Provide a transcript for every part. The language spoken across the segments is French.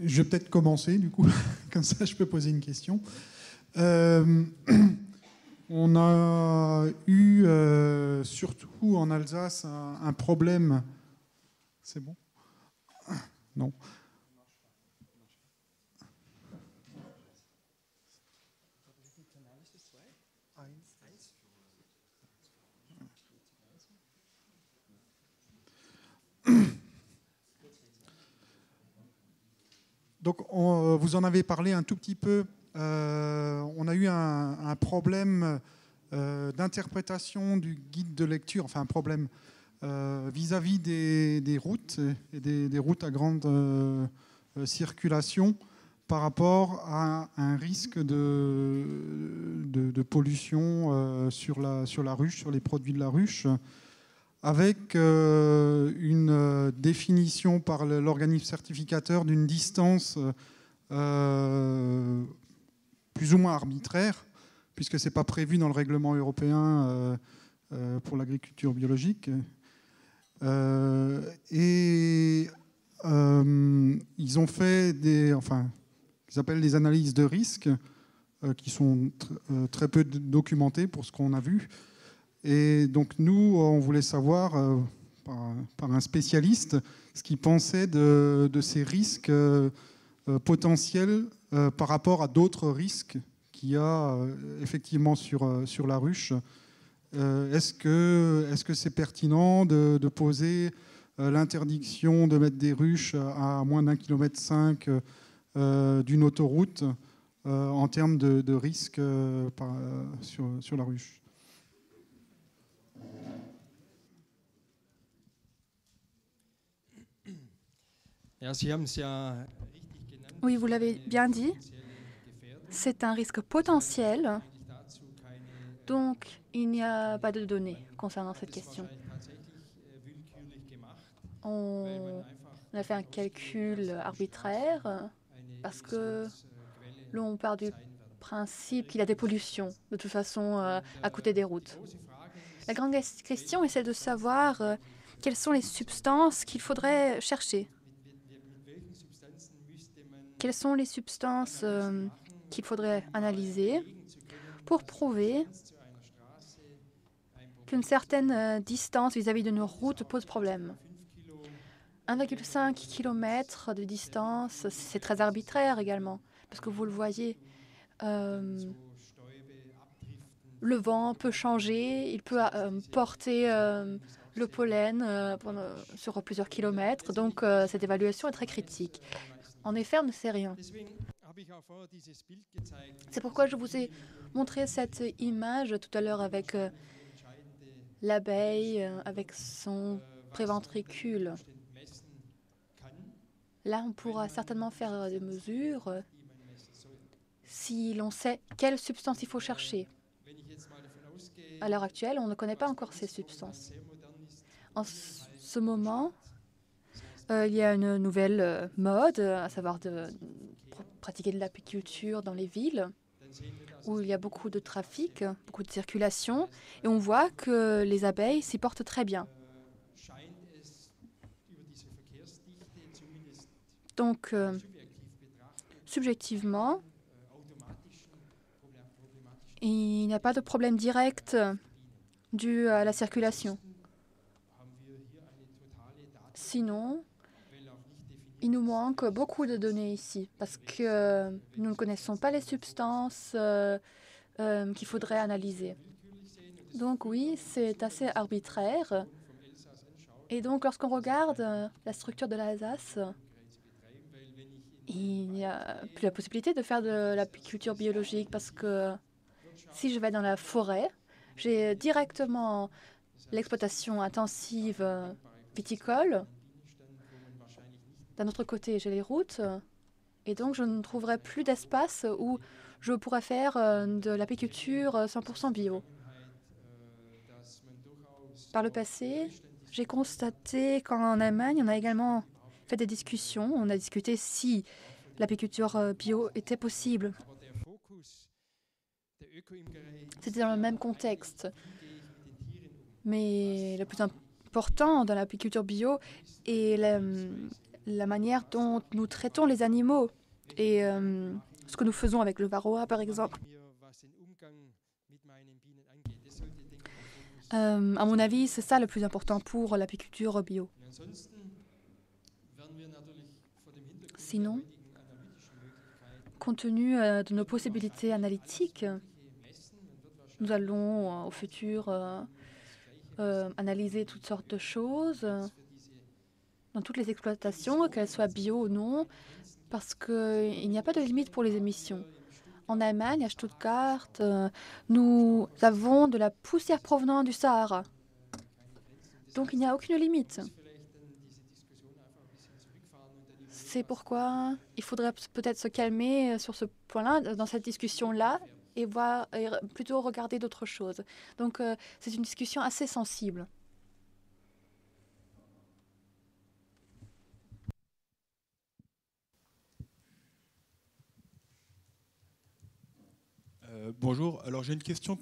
Je vais peut-être commencer, du coup, comme ça je peux poser une question. On a eu, surtout en Alsace, un problème. C'est bon? Non. Donc, vous en avez parlé un tout petit peu. On a eu un problème d'interprétation du guide de lecture, enfin un problème vis-à-vis des routes et des routes à grande circulation par rapport à un risque de pollution sur la ruche, sur les produits de la ruche, avec une définition par l'organisme certificateur d'une distance plus ou moins arbitraire, puisque ce n'est pas prévu dans le règlement européen pour l'agriculture biologique. Ils ont fait ils appellent des analyses de risque, qui sont très peu documentées pour ce qu'on a vu. Et donc nous, on voulait savoir, par un spécialiste, ce qu'il pensait de ces risques potentiels par rapport à d'autres risques qu'il y a effectivement sur la ruche. Est-ce que c'est pertinent de poser l'interdiction de mettre des ruches à moins d'1,5 km d'une autoroute en termes de risque sur la ruche? Oui, vous l'avez bien dit. C'est un risque potentiel. Donc, il n'y a pas de données concernant cette question. On a fait un calcul arbitraire parce que l'on part du principe qu'il y a des pollutions, de toute façon, à côté des routes. La grande question est celle de savoir quelles sont les substances qu'il faudrait chercher. Quelles sont les substances qu'il faudrait analyser pour prouver qu'une certaine distance vis-à-vis de nos routes pose problème. 1,5 km de distance, c'est très arbitraire également, parce que vous le voyez, le vent peut changer, il peut porter le pollen sur plusieurs kilomètres, donc cette évaluation est très critique. En effet, on ne sait rien. C'est pourquoi je vous ai montré cette image tout à l'heure avec l'abeille, avec son préventricule. Là, on pourra certainement faire des mesures si l'on sait quelle substance il faut chercher. À l'heure actuelle, on ne connaît pas encore ces substances. En ce moment, il y a une nouvelle mode, à savoir de pratiquer de l'apiculture dans les villes, où il y a beaucoup de trafic, beaucoup de circulation, et on voit que les abeilles s'y portent très bien. Donc, subjectivement, il n'y a pas de problème direct dû à la circulation. Sinon, il nous manque beaucoup de données ici, parce que nous ne connaissons pas les substances qu'il faudrait analyser. Donc oui, c'est assez arbitraire. Et donc, lorsqu'on regarde la structure de l'Alsace, il n'y a plus la possibilité de faire de l'apiculture biologique, parce que si je vais dans la forêt, j'ai directement l'exploitation intensive viticole. D'un autre côté, j'ai les routes. Et donc, je ne trouverai plus d'espace où je pourrais faire de l'apiculture 100% bio. Par le passé, j'ai constaté qu'en Allemagne, on a également fait des discussions. On a discuté si l'apiculture bio était possible. C'était dans le même contexte. Mais le plus important dans l'apiculture bio est la manière dont nous traitons les animaux et ce que nous faisons avec le varroa, par exemple. À mon avis, c'est ça le plus important pour l'apiculture bio. Sinon, compte tenu de nos possibilités analytiques, nous allons au futur analyser toutes sortes de choses dans toutes les exploitations, qu'elles soient bio ou non, parce qu'il n'y a pas de limite pour les émissions. En Allemagne, à Stuttgart, nous avons de la poussière provenant du Sahara. Donc il n'y a aucune limite. C'est pourquoi il faudrait peut-être se calmer sur ce point-là, dans cette discussion-là, et plutôt regarder d'autres choses. Donc c'est une discussion assez sensible. Bonjour, alors j'ai une question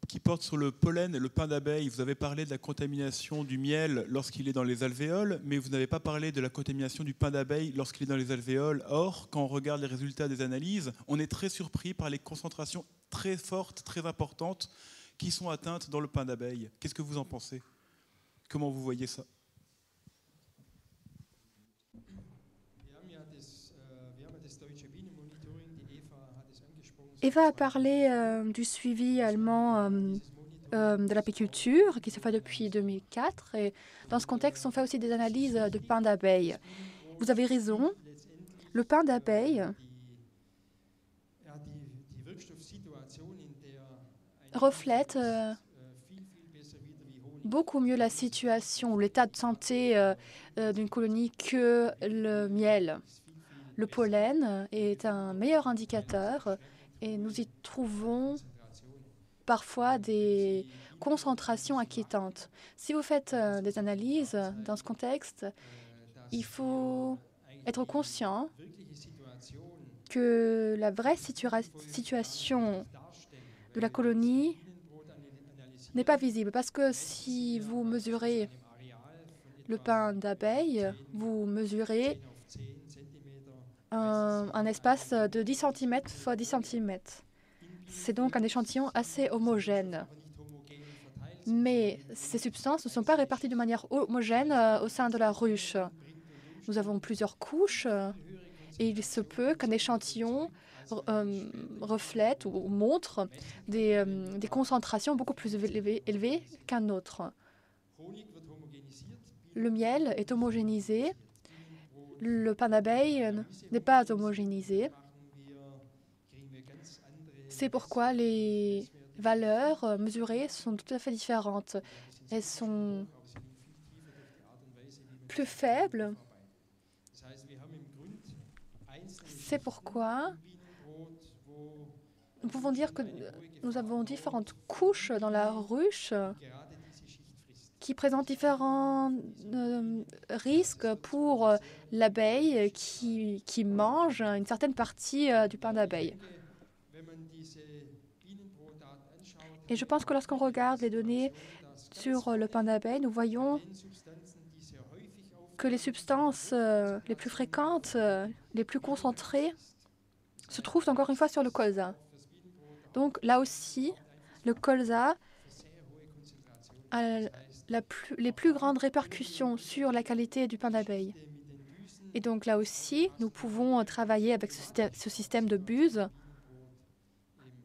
qui porte sur le pollen et le pain d'abeille. Vous avez parlé de la contamination du miel lorsqu'il est dans les alvéoles, mais vous n'avez pas parlé de la contamination du pain d'abeille lorsqu'il est dans les alvéoles. Or, quand on regarde les résultats des analyses, on est très surpris par les concentrations très fortes, très importantes qui sont atteintes dans le pain d'abeille. Qu'est-ce que vous en pensez? Comment vous voyez ça? Eva a parlé du suivi allemand de l'apiculture qui se fait depuis 2004. Et dans ce contexte, on fait aussi des analyses de pain d'abeille. Vous avez raison, le pain d'abeille reflète beaucoup mieux la situation ou l'état de santé d'une colonie que le miel. Le pollen est un meilleur indicateur et nous y trouvons parfois des concentrations inquiétantes. Si vous faites des analyses dans ce contexte, il faut être conscient que la vraie situation de la colonie n'est pas visible. Parce que si vous mesurez le pain d'abeille, vous mesurez un espace de 10 cm x 10 cm. C'est donc un échantillon assez homogène. Mais ces substances ne sont pas réparties de manière homogène au sein de la ruche. Nous avons plusieurs couches et il se peut qu'un échantillon reflète ou montre des concentrations beaucoup plus élevées qu'un autre. Le miel est homogénéisé. Le pain d'abeille n'est pas homogénéisé. C'est pourquoi les valeurs mesurées sont tout à fait différentes. Elles sont plus faibles. C'est pourquoi nous pouvons dire que nous avons différentes couches dans la ruche qui présentent différents risques pour l'abeille qui mange une certaine partie du pain d'abeille. Et je pense que lorsqu'on regarde les données sur le pain d'abeille, nous voyons que les substances les plus fréquentes, les plus concentrées, se trouvent encore une fois sur le colza. Donc là aussi, le colza a les plus grandes répercussions sur la qualité du pain d'abeille. Et donc là aussi, nous pouvons travailler avec ce système de buse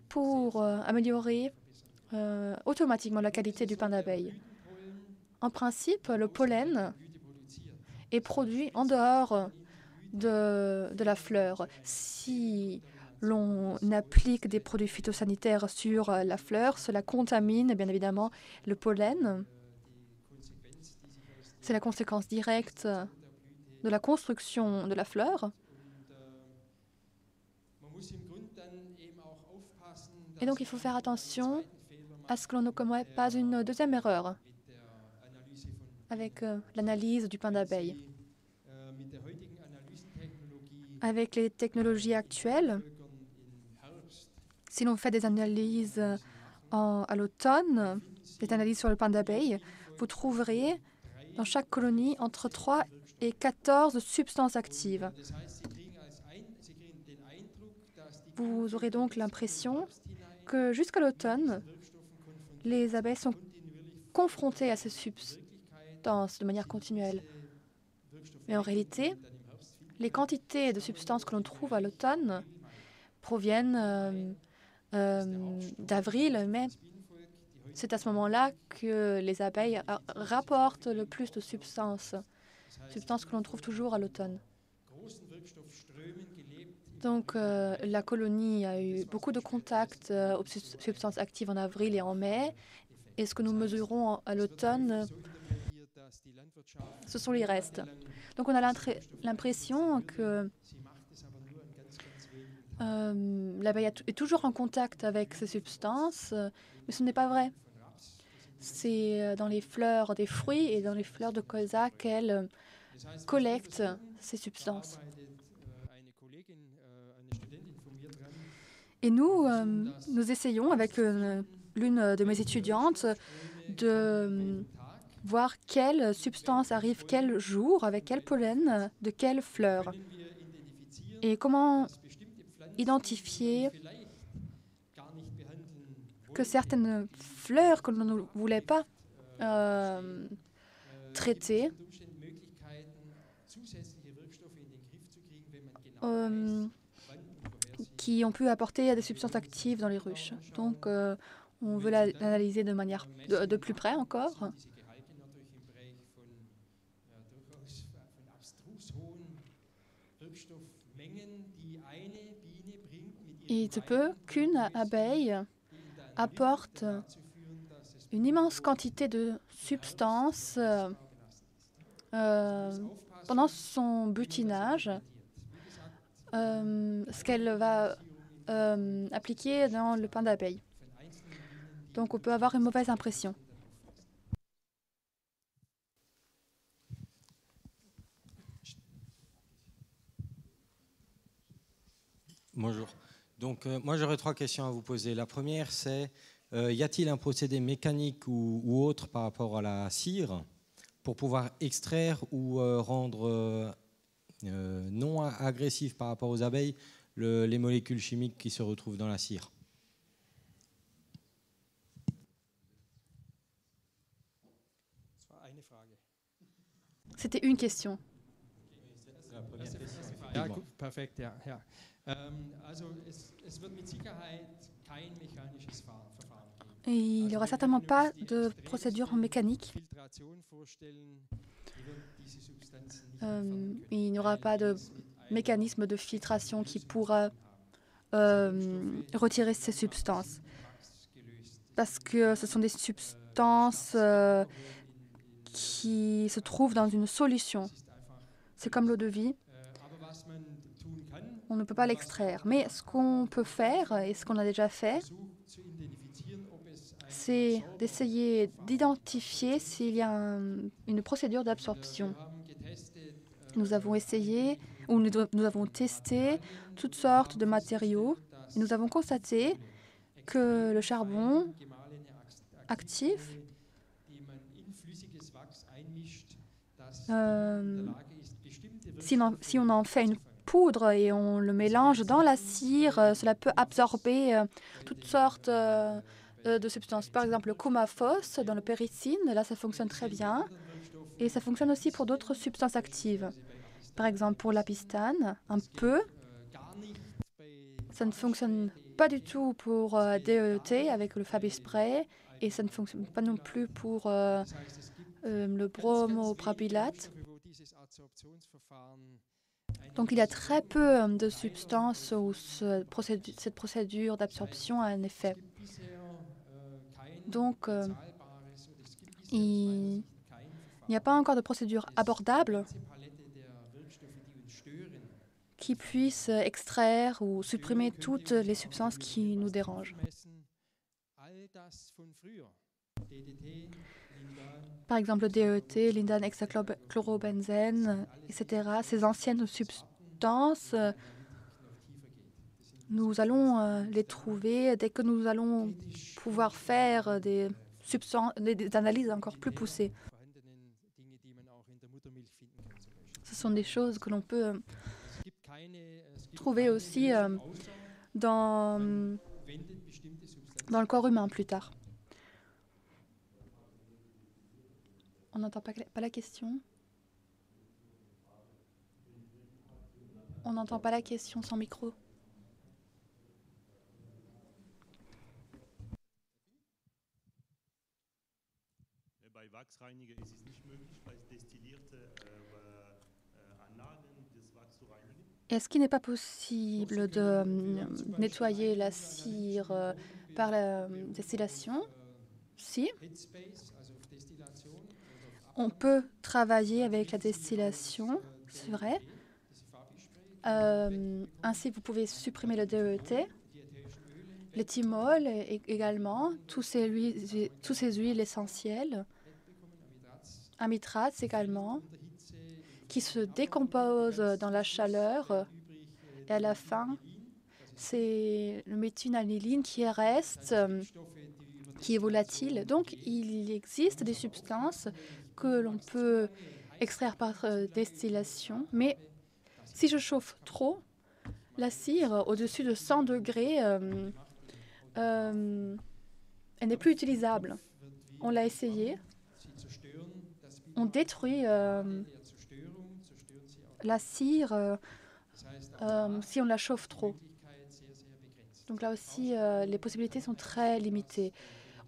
pour améliorer automatiquement la qualité du pain d'abeille. En principe, le pollen est produit en dehors de la fleur. Si l'on applique des produits phytosanitaires sur la fleur, cela contamine bien évidemment le pollen. C'est la conséquence directe de la construction de la fleur. Et donc il faut faire attention à ce que l'on ne commette pas une deuxième erreur avec l'analyse du pain d'abeille. Avec les technologies actuelles, si l'on fait des analyses à l'automne, des analyses sur le pain d'abeille, vous trouverez dans chaque colonie entre 3 et 14 substances actives. Vous aurez donc l'impression que jusqu'à l'automne, les abeilles sont confrontées à ces substances de manière continuelle. Mais en réalité, les quantités de substances que l'on trouve à l'automne proviennent d'avril, mai. C'est à ce moment-là que les abeilles rapportent le plus de substances que l'on trouve toujours à l'automne. Donc, la colonie a eu beaucoup de contacts aux substances actives en avril et en mai. Et ce que nous mesurons à l'automne, ce sont les restes. Donc, on a l'impression que l'abeille est toujours en contact avec ces substances, mais ce n'est pas vrai. C'est dans les fleurs des fruits et dans les fleurs de colza qu'elle collecte ces substances. Et nous essayons avec l'une de mes étudiantes de voir quelle substance arrive quel jour, avec quel pollen, de quelle fleur. Et comment identifier que certaines fleurs que l'on ne voulait pas traiter qui ont pu apporter des substances actives dans les ruches. Donc, on veut l'analyser de manière de plus près encore. Et il se peut qu'une abeille apporte une immense quantité de substances pendant son butinage, ce qu'elle va appliquer dans le pain d'abeille. Donc on peut avoir une mauvaise impression. Bonjour. Donc moi j'aurais 3 questions à vous poser. La première c'est, y a-t-il un procédé mécanique ou autre par rapport à la cire pour pouvoir extraire ou rendre non agressif par rapport aux abeilles les molécules chimiques qui se retrouvent dans la cire? C'était une question. Ja, gut, perfekt, ja. Also es wird mit Sicherheit kein mechanisches Verfahren geben. Et il n'y aura certainement pas de procédure mécanique. Il n'y aura pas de mécanisme de filtration qui pourra retirer ces substances. Parce que ce sont des substances qui se trouvent dans une solution. C'est comme l'eau de vie. On ne peut pas l'extraire. Mais ce qu'on peut faire, et ce qu'on a déjà fait, c'est d'essayer d'identifier s'il y a une procédure d'absorption. Nous avons essayé, ou nous avons testé toutes sortes de matériaux, et nous avons constaté que le charbon actif si on en fait une poudre et on le mélange dans la cire, cela peut absorber toutes sortes de substances. Par exemple, le Coumaphos dans le péricine, là ça fonctionne très bien. Et ça fonctionne aussi pour d'autres substances actives. Par exemple, pour l'apistane, un peu. Ça ne fonctionne pas du tout pour DEET avec le Fabispray. Et ça ne fonctionne pas non plus pour le bromoprapylate. Donc il y a très peu de substances où cette procédure d'absorption a un effet. Donc il n'y a pas encore de procédure abordable qui puisse extraire ou supprimer toutes les substances qui nous dérangent. Par exemple, le DET, l'indane hexachlorobenzène, etc. Ces anciennes substances, nous allons les trouver dès que nous allons pouvoir faire des analyses encore plus poussées. Ce sont des choses que l'on peut trouver aussi dans le corps humain plus tard. On n'entend pas la question. On n'entend pas la question sans micro. Bei Wachsreiniger ist es nicht möglich, bei destillierten Anlagen das Wachs zu reinigen. Est-ce qu'il n'est pas possible de nettoyer la cire par la distillation? Si. On peut travailler avec la distillation, c'est vrai. Ainsi, vous pouvez supprimer le DET, l'éthymol également, tous ces huiles essentielles, amitrates également, qui se décomposent dans la chaleur. Et à la fin, c'est le méthylaniline qui reste, qui est volatile. Donc, il existe des substances que l'on peut extraire par distillation, mais si je chauffe trop, la cire au-dessus de 100 degrés, elle n'est plus utilisable. On l'a essayé. On détruit la cire si on la chauffe trop. Donc là aussi, les possibilités sont très limitées.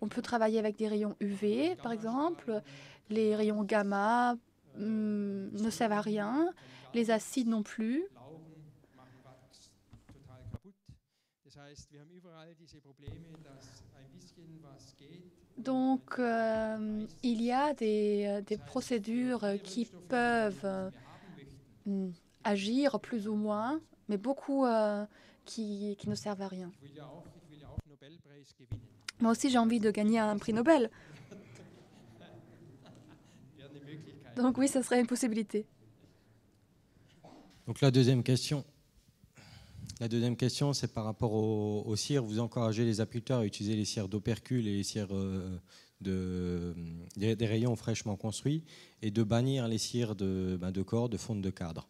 On peut travailler avec des rayons UV, par exemple. Les rayons gamma ne servent à rien. Les acides non plus. Donc, il y a des procédures qui peuvent agir plus ou moins, mais beaucoup qui ne servent à rien. Moi aussi, j'ai envie de gagner un prix Nobel. Donc oui, ce serait une possibilité. Donc la deuxième question, c'est par rapport aux cires. Vous encouragez les apiculteurs à utiliser les cires d'opercule et les cires des rayons fraîchement construits et de bannir les cires de corps, de fonte de cadre.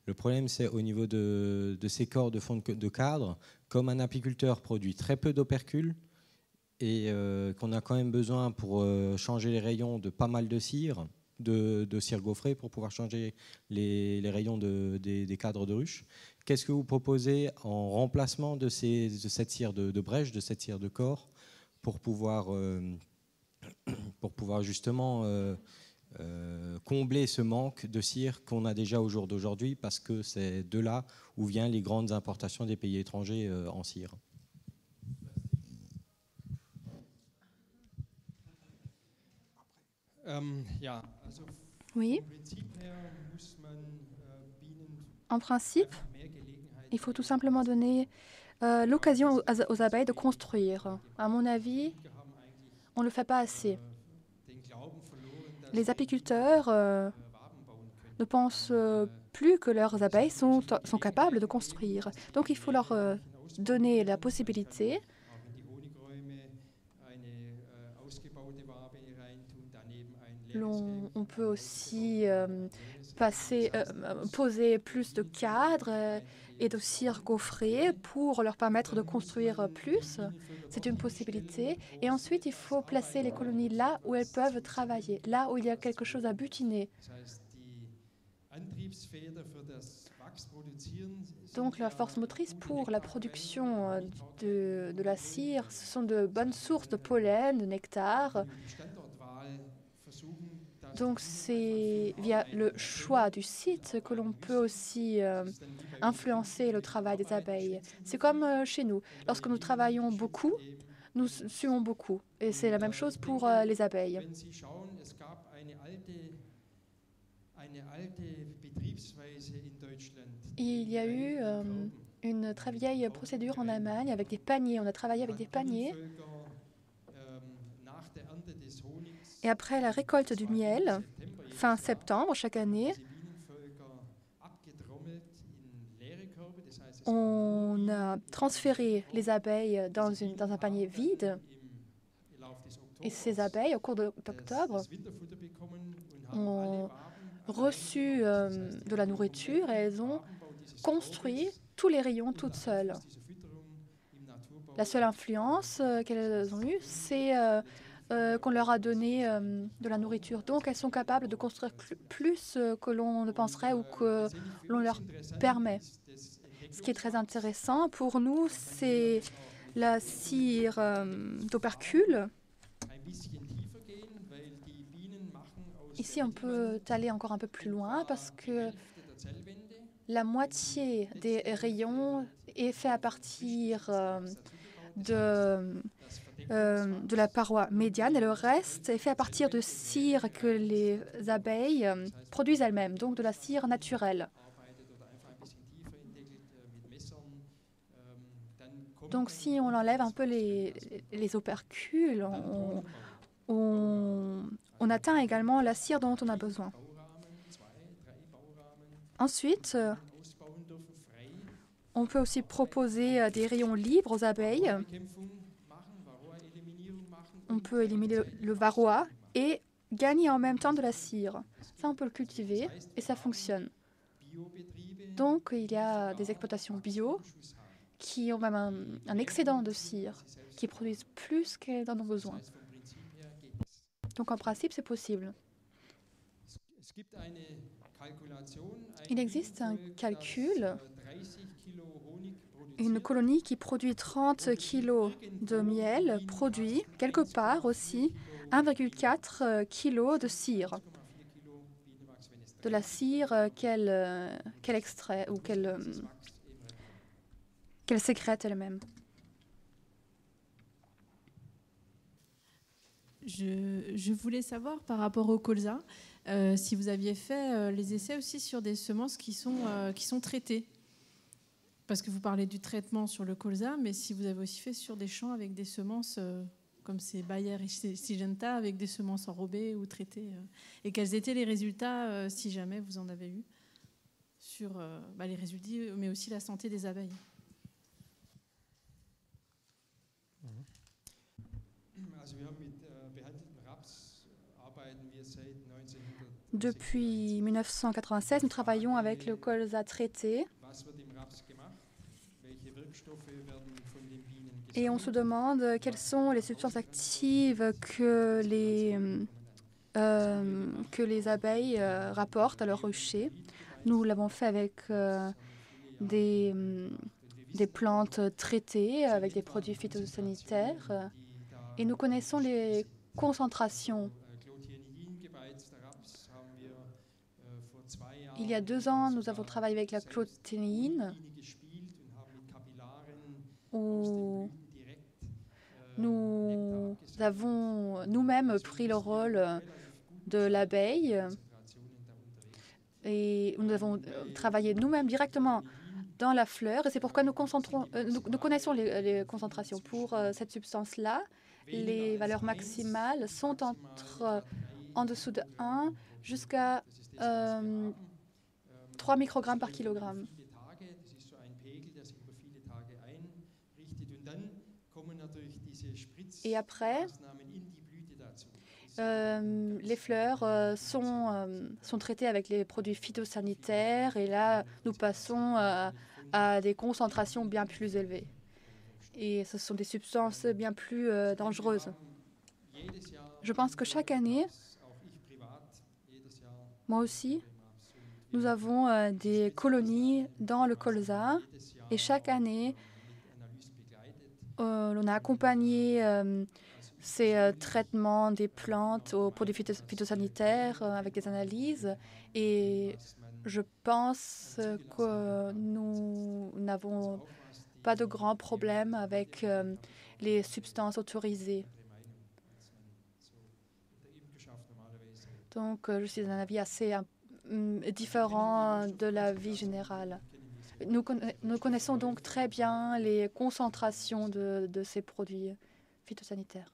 Le problème, c'est au niveau de ces corps de fonte de cadre, comme un apiculteur produit très peu d'opercule et qu'on a quand même besoin pour changer les rayons de pas mal de cire, de cire gaufrée pour pouvoir changer les rayons des cadres de ruche. Qu'est-ce que vous proposez en remplacement de cette cire de brèche, de cette cire de corps, pour pouvoir justement combler ce manque de cire qu'on a déjà au jour d'aujourd'hui, parce que c'est de là où viennent les grandes importations des pays étrangers en cire. Oui. En principe, il faut tout simplement donner l'occasion aux abeilles de construire. À mon avis, on ne le fait pas assez. Les apiculteurs ne pensent plus que leurs abeilles sont capables de construire. Donc il faut leur donner la possibilité. On peut aussi poser plus de cadres et de cire gaufrée pour leur permettre de construire plus. C'est une possibilité. Et ensuite, il faut placer les colonies là où elles peuvent travailler, là où il y a quelque chose à butiner. Donc la force motrice pour la production de la cire, ce sont de bonnes sources de pollen, de nectar. Donc c'est via le choix du site que l'on peut aussi influencer le travail des abeilles. C'est comme chez nous. Lorsque nous travaillons beaucoup, nous suons beaucoup. Et c'est la même chose pour les abeilles. Il y a eu une très vieille procédure en Allemagne avec des paniers. On a travaillé avec des paniers. Et après la récolte du miel, fin septembre chaque année, on a transféré les abeilles dans un panier vide. Et ces abeilles, au cours d'octobre, ont reçu de la nourriture et elles ont construit tous les rayons toutes seules. La seule influence qu'elles ont eue, c'est qu'on leur a donné de la nourriture. Donc, elles sont capables de construire plus que l'on ne penserait ou que l'on leur permet. Ce qui est très intéressant pour nous, c'est la cire d'opercule. Ici, on peut aller encore un peu plus loin parce que la moitié des rayons est fait à partir de la paroi médiane et le reste est fait à partir de cire que les abeilles produisent elles-mêmes, donc de la cire naturelle. Donc si on enlève un peu les opercules, on atteint également la cire dont on a besoin. Ensuite, on peut aussi proposer des rayons libres aux abeilles. On peut éliminer le varroa et gagner en même temps de la cire. Ça, on peut le cultiver et ça fonctionne. Donc, il y a des exploitations bio qui ont même un excédent de cire, qui produisent plus qu'elles en ont besoin. Donc, en principe, c'est possible. Il existe un calcul. Une colonie qui produit 30 kg de miel produit quelque part aussi 1,4 kg de cire. De la cire qu'elle extrait ou qu'elle sécrète elle-même. Je voulais savoir par rapport au colza, si vous aviez fait les essais aussi sur des semences qui sont traitées. Parce que vous parlez du traitement sur le colza, mais si vous avez aussi fait sur des champs avec des semences comme c'est Bayer et Syngenta, avec des semences enrobées ou traitées, et quels étaient les résultats, si jamais vous en avez eu, sur les résultats, mais aussi la santé des abeilles. Depuis 1996, nous travaillons avec le colza traité. Et on se demande quelles sont les substances actives que les abeilles rapportent à leur rucher. Nous l'avons fait avec des plantes traitées, avec des produits phytosanitaires. Et nous connaissons les concentrations. Il y a 2 ans, nous avons travaillé avec la clothianine, où nous avons nous-mêmes pris le rôle de l'abeille et nous avons travaillé nous-mêmes directement dans la fleur. Et c'est pourquoi nous connaissons les concentrations. Pour cette substance-là, les valeurs maximales sont en dessous de 1 jusqu'à 3 microgrammes par kilogramme. Et après, les fleurs sont traitées avec les produits phytosanitaires et là, nous passons à des concentrations bien plus élevées. Et ce sont des substances bien plus dangereuses. Je pense que chaque année, moi aussi, nous avons des colonies dans le colza et chaque année, on a accompagné ces traitements des plantes aux produits phytosanitaires avec des analyses et je pense que nous n'avons pas de grands problèmes avec les substances autorisées. Donc, je suis d'un avis assez différent de la vie générale. Nous connaissons donc très bien les concentrations de ces produits phytosanitaires.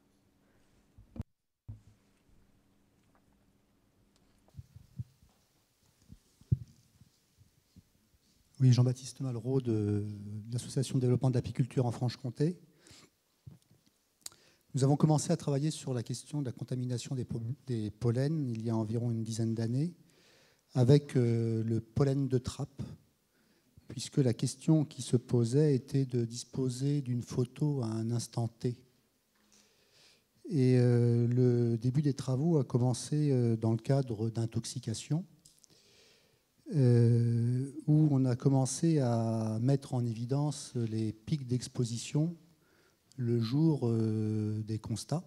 Oui, Jean-Baptiste Malraux de l'Association de développement de l'apiculture en Franche-Comté. Nous avons commencé à travailler sur la question de la contamination des pollens il y a environ une dizaine d'années. avec le pollen de trappe, puisque la question qui se posait était de disposer d'une photo à un instant T. Et le début des travaux a commencé dans le cadre d'intoxication, où on a commencé à mettre en évidence les pics d'exposition le jour des constats.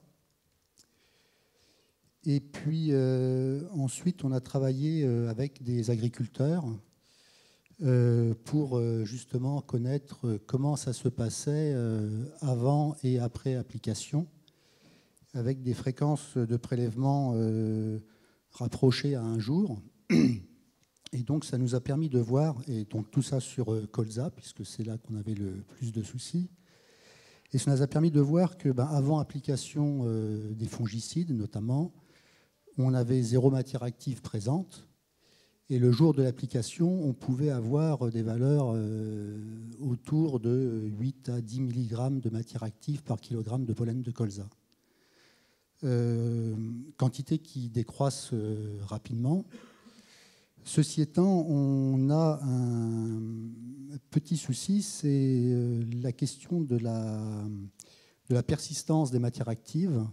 Et puis ensuite, on a travaillé avec des agriculteurs pour justement connaître comment ça se passait avant et après application, avec des fréquences de prélèvement rapprochées à un jour. Et donc, ça nous a permis de voir, et donc tout ça sur colza, puisque c'est là qu'on avait le plus de soucis. Et ça nous a permis de voir que, avant application des fongicides, notamment, on avait 0 matière active présente. Et le jour de l'application, on pouvait avoir des valeurs autour de 8 à 10 mg de matière active par kilogramme de pollen de colza. Quantité qui décroissent rapidement. Ceci étant, on a un petit souci, c'est la question de la persistance des matières actives,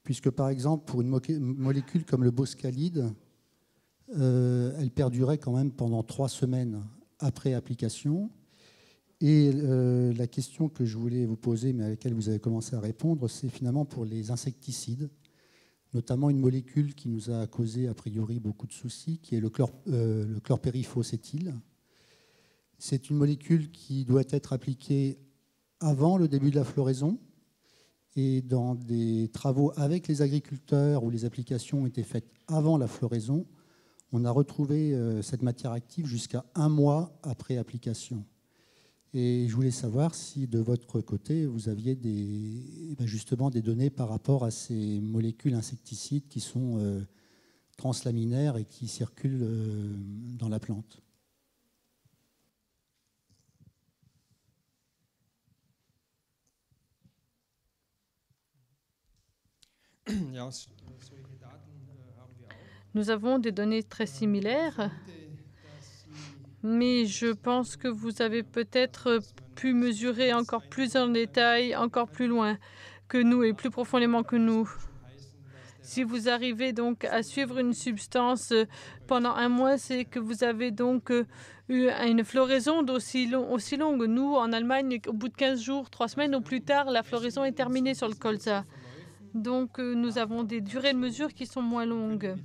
puisque par exemple, pour une molécule comme le boscalide, elle perdurait quand même pendant 3 semaines après application. Et la question que je voulais vous poser, mais à laquelle vous avez commencé à répondre, c'est finalement pour les insecticides, notamment une molécule qui nous a causé a priori beaucoup de soucis, qui est le chlorpériphos-éthyle. C'est une molécule qui doit être appliquée avant le début de la floraison. Et dans des travaux avec les agriculteurs où les applications ont été faites avant la floraison, on a retrouvé cette matière active jusqu'à 1 mois après application. Et je voulais savoir si, de votre côté, vous aviez justement des données par rapport à ces molécules insecticides qui sont translaminaires et qui circulent dans la plante. Nous avons des données très similaires, mais je pense que vous avez peut-être pu mesurer encore plus en détail, encore plus loin que nous et plus profondément que nous. Si vous arrivez donc à suivre une substance pendant 1 mois, c'est que vous avez donc eu une floraison aussi longue. Nous, en Allemagne, au bout de 15 jours, 3 semaines au plus tard, la floraison est terminée sur le colza. Donc, nous avons des durées de mesure qui sont moins longues.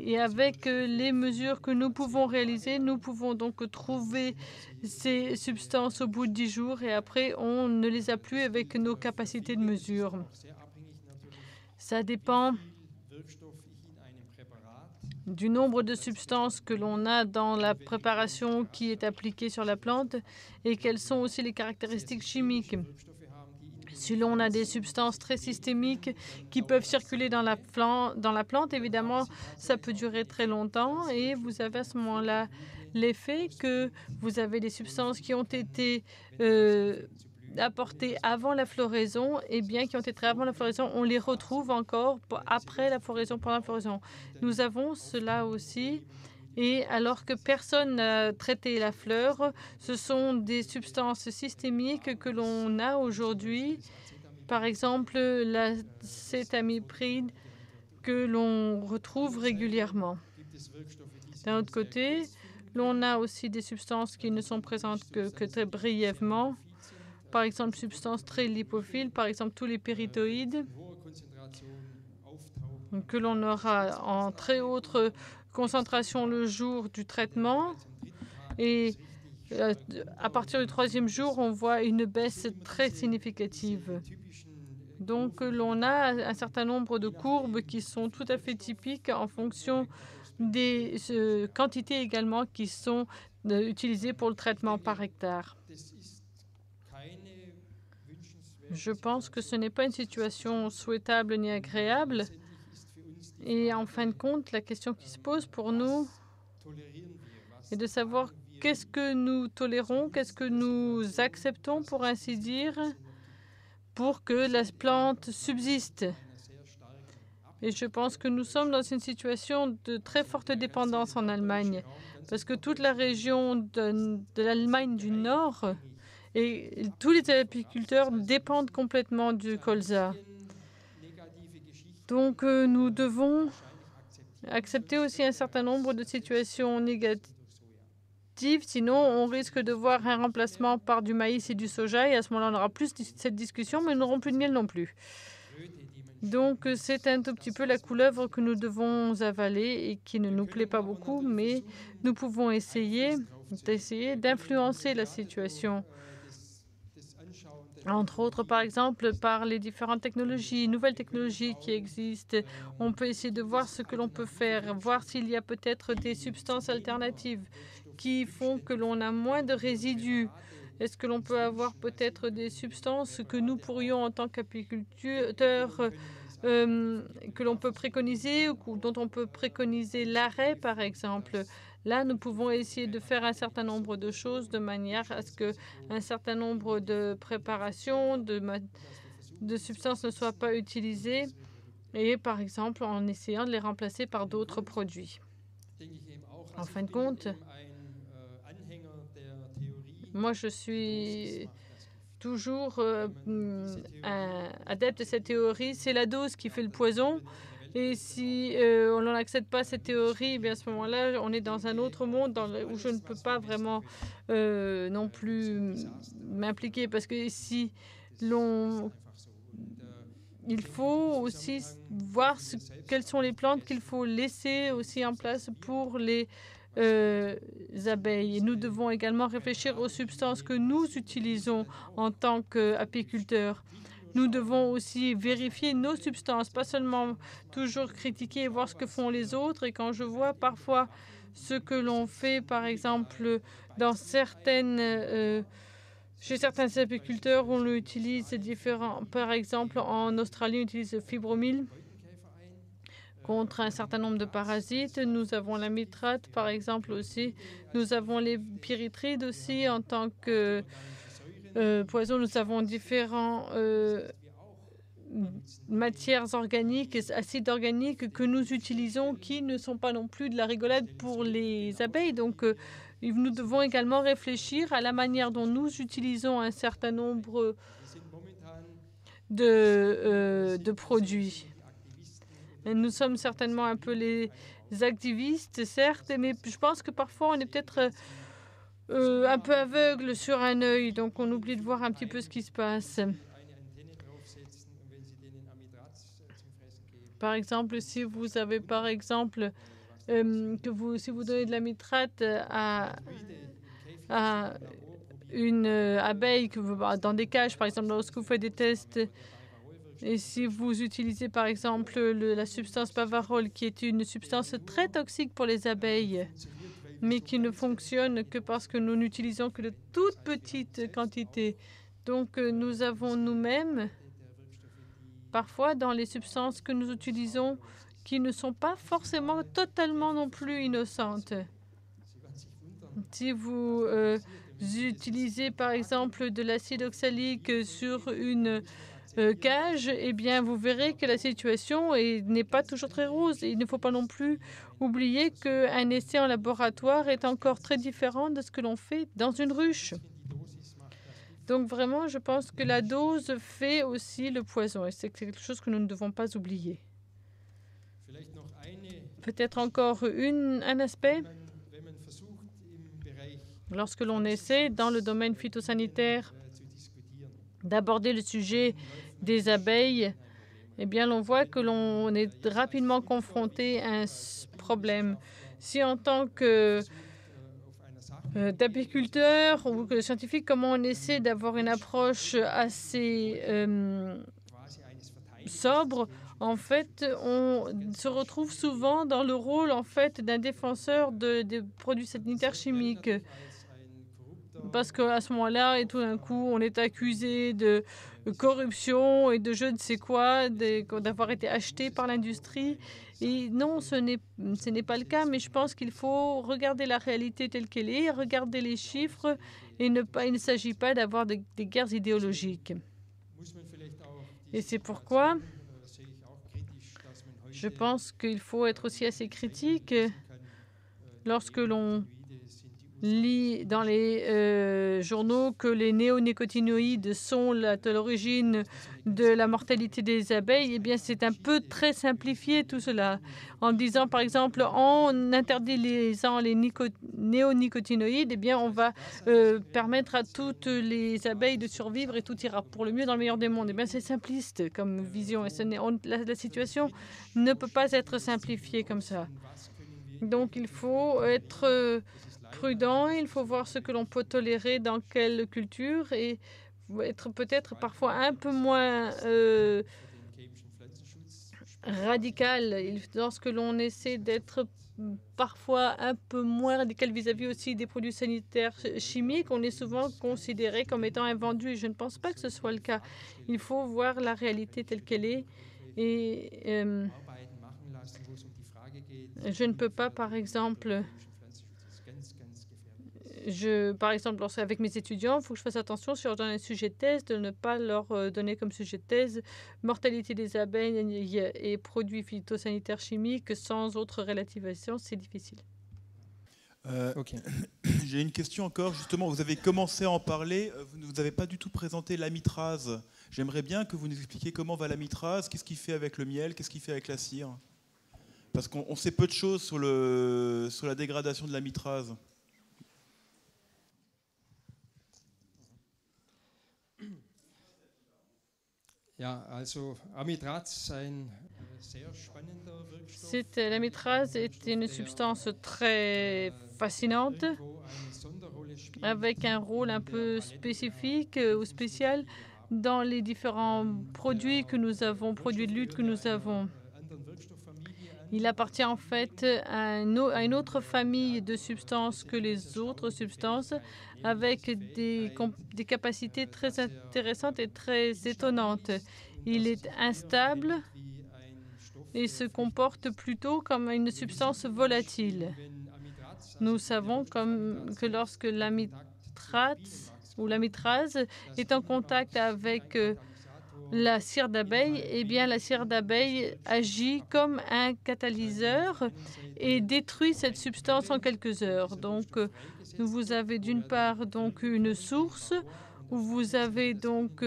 Et avec les mesures que nous pouvons réaliser, nous pouvons donc trouver ces substances au bout de 10 jours et après, on ne les a plus avec nos capacités de mesure. Ça dépend du nombre de substances que l'on a dans la préparation qui est appliquée sur la plante et quelles sont aussi les caractéristiques chimiques. Si l'on a des substances très systémiques qui peuvent circuler dans la plante, évidemment, ça peut durer très longtemps et vous avez à ce moment-là l'effet que vous avez des substances qui ont été apportées avant la floraison et bien qui ont été avant la floraison, on les retrouve encore après la floraison, pendant la floraison. Nous avons cela aussi. Et alors que personne n'a traité la fleur, ce sont des substances systémiques que l'on a aujourd'hui. Par exemple, l'acétamipride que l'on retrouve régulièrement. D'un autre côté, l'on a aussi des substances qui ne sont présentes que très brièvement. Par exemple, substances très lipophiles, par exemple tous les péritoïdes, que l'on aura en très haute concentration le jour du traitement et à partir du 3e jour, on voit une baisse très significative. Donc, l'on a un certain nombre de courbes qui sont tout à fait typiques en fonction des quantités également qui sont utilisées pour le traitement par hectare. Je pense que ce n'est pas une situation souhaitable ni agréable. Et en fin de compte, la question qui se pose pour nous est de savoir qu'est-ce que nous tolérons, qu'est-ce que nous acceptons, pour ainsi dire, pour que la plante subsiste. Et je pense que nous sommes dans une situation de très forte dépendance en Allemagne, parce que toute la région de l'Allemagne du Nord et tous les apiculteurs dépendent complètement du colza. Donc nous devons accepter aussi un certain nombre de situations négatives, sinon on risque de voir un remplacement par du maïs et du soja, et à ce moment-là on aura plus cette discussion, mais nous n'aurons plus de miel non plus. Donc c'est un tout petit peu la couleuvre que nous devons avaler et qui ne nous plaît pas beaucoup, mais nous pouvons essayer d'influencer la situation. Entre autres, par exemple, par les différentes technologies, nouvelles technologies qui existent. On peut essayer de voir ce que l'on peut faire, voir s'il y a peut-être des substances alternatives qui font que l'on a moins de résidus. Est-ce que l'on peut avoir peut-être des substances que nous pourrions, en tant qu'apiculteurs, que l'on peut préconiser ou dont on peut préconiser l'arrêt, par exemple? Là, nous pouvons essayer de faire un certain nombre de choses de manière à ce qu'un certain nombre de préparations, de substances ne soient pas utilisées, et par exemple en essayant de les remplacer par d'autres produits. En fin de compte, moi je suis toujours un adepte de cette théorie. C'est la dose qui fait le poison. Et si on n'accepte pas cette théorie, bien à ce moment-là, on est dans un autre monde où je ne peux pas vraiment non plus m'impliquer. Parce que si il faut aussi voir quelles sont les plantes qu'il faut laisser aussi en place pour les abeilles. Et nous devons également réfléchir aux substances que nous utilisons en tant qu'apiculteurs. Nous devons aussi vérifier nos substances, pas seulement toujours critiquer et voir ce que font les autres. Et quand je vois parfois ce que l'on fait, par exemple, dans chez certains apiculteurs, on l'utilise différent. Par exemple, en Australie, on utilise le fibromyl contre un certain nombre de parasites. Nous avons la mitrate, par exemple, aussi. Nous avons les pyréthrides aussi en tant que poison. Nous avons différents matières organiques, acides organiques que nous utilisons qui ne sont pas non plus de la rigolade pour les abeilles. Donc, nous devons également réfléchir à la manière dont nous utilisons un certain nombre de produits. Et nous sommes certainement un peu les activistes, certes, mais je pense que parfois on est peut-être un peu aveugle sur un œil, donc on oublie de voir un petit peu ce qui se passe. Par exemple, si vous avez par exemple si vous donnez de la mitrate à une abeille dans des cages, par exemple, lorsque vous faites des tests, et si vous utilisez par exemple la substance Pavarol, qui est une substance très toxique pour les abeilles, mais qui ne fonctionne que parce que nous n'utilisons que de toutes petites quantités. Donc nous avons nous-mêmes, parfois dans les substances que nous utilisons, qui ne sont pas forcément totalement non plus innocentes. Si vous utilisez par exemple de l'acide oxalique sur une cage, eh bien vous verrez que la situation n'est pas toujours très rose. Il ne faut pas non plus oublier qu'un essai en laboratoire est encore très différent de ce que l'on fait dans une ruche. Donc vraiment, je pense que la dose fait aussi le poison, et c'est quelque chose que nous ne devons pas oublier. Peut-être encore un aspect. Lorsque l'on essaie, dans le domaine phytosanitaire, d'aborder le sujet des abeilles, eh bien, l'on voit que l'on est rapidement confronté à un problème. Si en tant que d'apiculteur ou que scientifique, comment on essaie d'avoir une approche assez sobre, en fait, on se retrouve souvent dans le rôle en fait d'un défenseur des produits sanitaires chimiques. Parce qu'à ce moment-là, et tout d'un coup, on est accusé de corruption et de je ne sais quoi, d'avoir été acheté par l'industrie. Et non, ce n'est pas le cas, mais je pense qu'il faut regarder la réalité telle qu'elle est, regarder les chiffres, et il ne s'agit pas d'avoir des guerres idéologiques. Et c'est pourquoi Je pense qu'il faut être aussi assez critique lorsque l'on lit dans les journaux que les néonicotinoïdes sont à l'origine de la mortalité des abeilles. Eh bien, c'est un peu très simplifié tout cela. En disant, par exemple, on interdit les néonicotinoïdes, eh bien, on va permettre à toutes les abeilles de survivre et tout ira pour le mieux dans le meilleur des mondes. Eh bien, c'est simpliste comme vision. Et la situation ne peut pas être simplifiée comme ça. Donc, il faut être prudent, il faut voir ce que l'on peut tolérer dans quelle culture et être peut-être parfois un peu moins radical lorsque l'on essaie d'être parfois un peu moins radical vis-à-vis aussi des produits sanitaires chimiques. On est souvent considéré comme étant invendus et je ne pense pas que ce soit le cas. Il faut voir la réalité telle qu'elle est et je ne peux pas, par exemple, avec mes étudiants, il faut que je fasse attention si je donne un sujet de thèse, de ne pas leur donner comme sujet de thèse mortalité des abeilles et produits phytosanitaires chimiques sans autre relativisation. C'est difficile. Okay. J'ai une question encore. Justement, vous avez commencé à en parler. Vous n'avez pas du tout présenté l'amitrase. J'aimerais bien que vous nous expliquiez comment va l'amitrase, qu'est-ce qu'il fait avec le miel, qu'est-ce qu'il fait avec la cire. Parce qu'on sait peu de choses sur la dégradation de l'amitrase. L'amitrase est une substance très fascinante, avec un rôle un peu spécifique ou spécial dans les différents produits que nous avons, produits de lutte que nous avons. Il appartient en fait à une autre famille de substances que les autres substances, avec des capacités très intéressantes et très étonnantes. Il est instable et se comporte plutôt comme une substance volatile. Nous savons que lorsque l'amitrase est en contact avec la cire d'abeille, eh bien, la cire d'abeille agit comme un catalyseur et détruit cette substance en quelques heures. Donc, vous avez d'une part donc une source où vous avez donc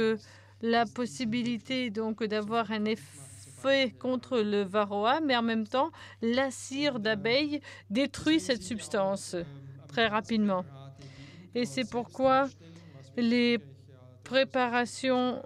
la possibilité donc d'avoir un effet contre le varroa, mais en même temps, la cire d'abeille détruit cette substance très rapidement. Et c'est pourquoi les préparations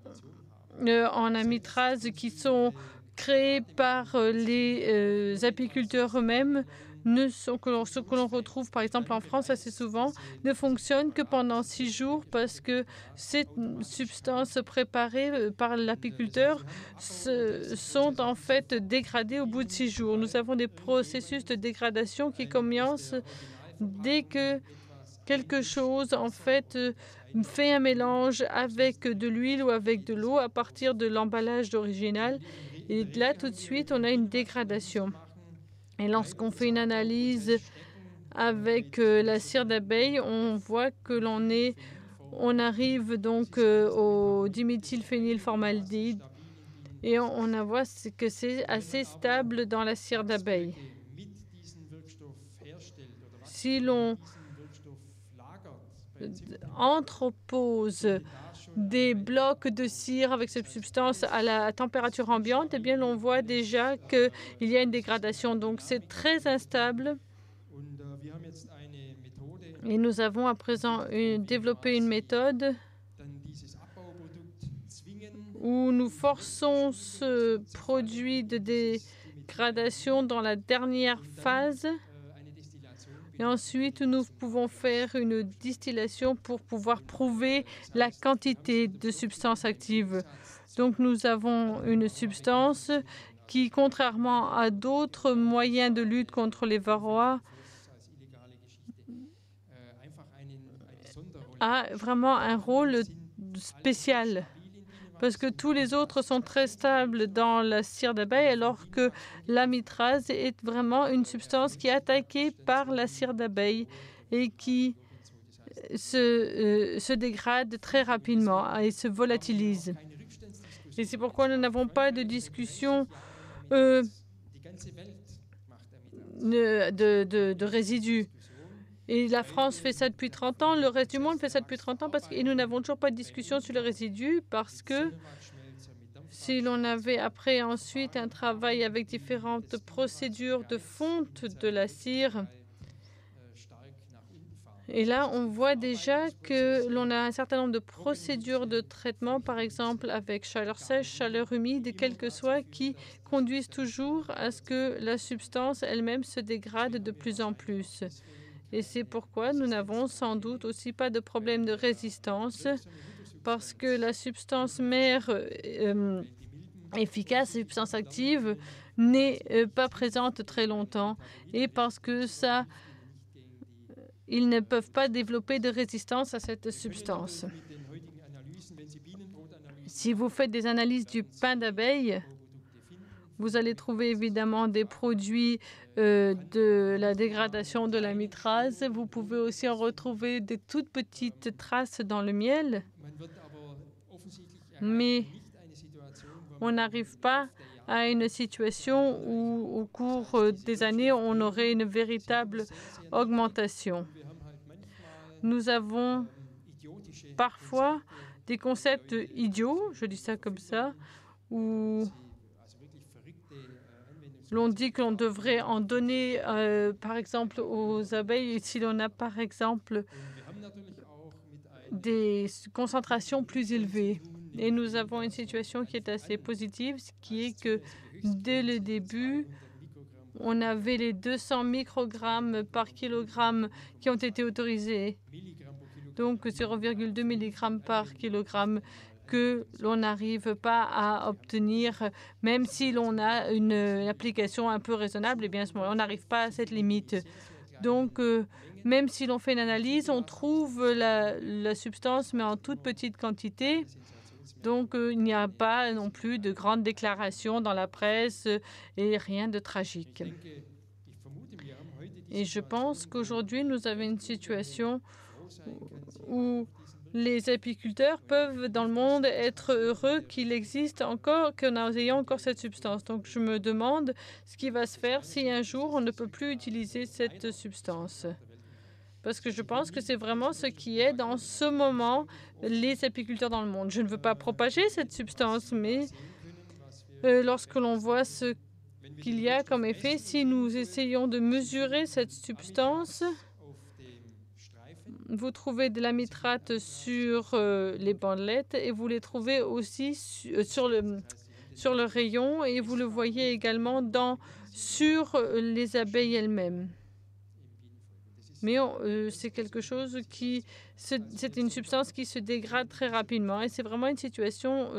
en amitrase qui sont créées par les apiculteurs eux-mêmes, ce que l'on retrouve par exemple en France assez souvent, ne fonctionnent que pendant 6 jours parce que ces substances préparées par l'apiculteur sont en fait dégradées au bout de 6 jours. Nous avons des processus de dégradation qui commencent dès que quelque chose en fait fait un mélange avec de l'huile ou avec de l'eau à partir de l'emballage original. Et là, tout de suite, on a une dégradation. Et lorsqu'on fait une analyse avec la cire d'abeille, on voit que on arrive donc au diméthylphénylformaldéhyde et on voit que c'est assez stable dans la cire d'abeille. Si l'on entrepose des blocs de cire avec cette substance à la température ambiante, eh bien, on voit déjà qu'il y a une dégradation. Donc, c'est très instable. Et nous avons à présent développé une méthode où nous forçons ce produit de dégradation dans la dernière phase. Et ensuite, nous pouvons faire une distillation pour pouvoir prouver la quantité de substances actives. Donc, nous avons une substance qui, contrairement à d'autres moyens de lutte contre les varroas, a vraiment un rôle spécial. Parce que tous les autres sont très stables dans la cire d'abeille, alors que l'amitrase est vraiment une substance qui est attaquée par la cire d'abeille et qui se dégrade très rapidement et se volatilise. Et c'est pourquoi nous n'avons pas de discussion de résidus. Et la France fait ça depuis 30 ans, le reste du monde fait ça depuis 30 ans, et nous n'avons toujours pas de discussion sur les résidus parce que si l'on avait après ensuite un travail avec différentes procédures de fonte de la cire, et là, on voit déjà que l'on a un certain nombre de procédures de traitement, par exemple avec chaleur sèche, chaleur humide, quelle que soit, qui conduisent toujours à ce que la substance elle-même se dégrade de plus en plus. Et c'est pourquoi nous n'avons sans doute aussi pas de problème de résistance, parce que la substance mère efficace, la substance active, n'est pas présente très longtemps, et parce que ça, ils ne peuvent pas développer de résistance à cette substance. Si vous faites des analyses du pain d'abeille, vous allez trouver évidemment des produits de la dégradation de la mitrase. Vous pouvez aussi en retrouver des toutes petites traces dans le miel. Mais on n'arrive pas à une situation où, au cours des années, on aurait une véritable augmentation. Nous avons parfois des concepts idiots, je dis ça comme ça, où l'on dit qu'on devrait en donner, par exemple, aux abeilles, si l'on a, par exemple, des concentrations plus élevées. Et nous avons une situation qui est assez positive, ce qui est que dès le début, on avait les 200 microgrammes par kilogramme qui ont été autorisés. Donc 0,2 mg par kilogramme que l'on n'arrive pas à obtenir, même si l'on a une application un peu raisonnable, et bien à ce moment-là, on n'arrive pas à cette limite. Donc, même si l'on fait une analyse, on trouve la substance, mais en toute petite quantité. Donc, il n'y a pas non plus de grandes déclarations dans la presse et rien de tragique. Et je pense qu'aujourd'hui, nous avons une situation où les apiculteurs peuvent, dans le monde, être heureux qu'il existe encore, que nous ayons encore cette substance. Donc, je me demande ce qui va se faire si un jour on ne peut plus utiliser cette substance. Parce que je pense que c'est vraiment ce qui est, dans ce moment, les apiculteurs dans le monde. Je ne veux pas propager cette substance, mais lorsque l'on voit ce qu'il y a comme effet, si nous essayons de mesurer cette substance, vous trouvez de l'amitrate sur les bandelettes et vous les trouvez aussi sur le rayon et vous le voyez également sur les abeilles elles-mêmes. Mais c'est quelque chose c'est une substance qui se dégrade très rapidement et c'est vraiment une situation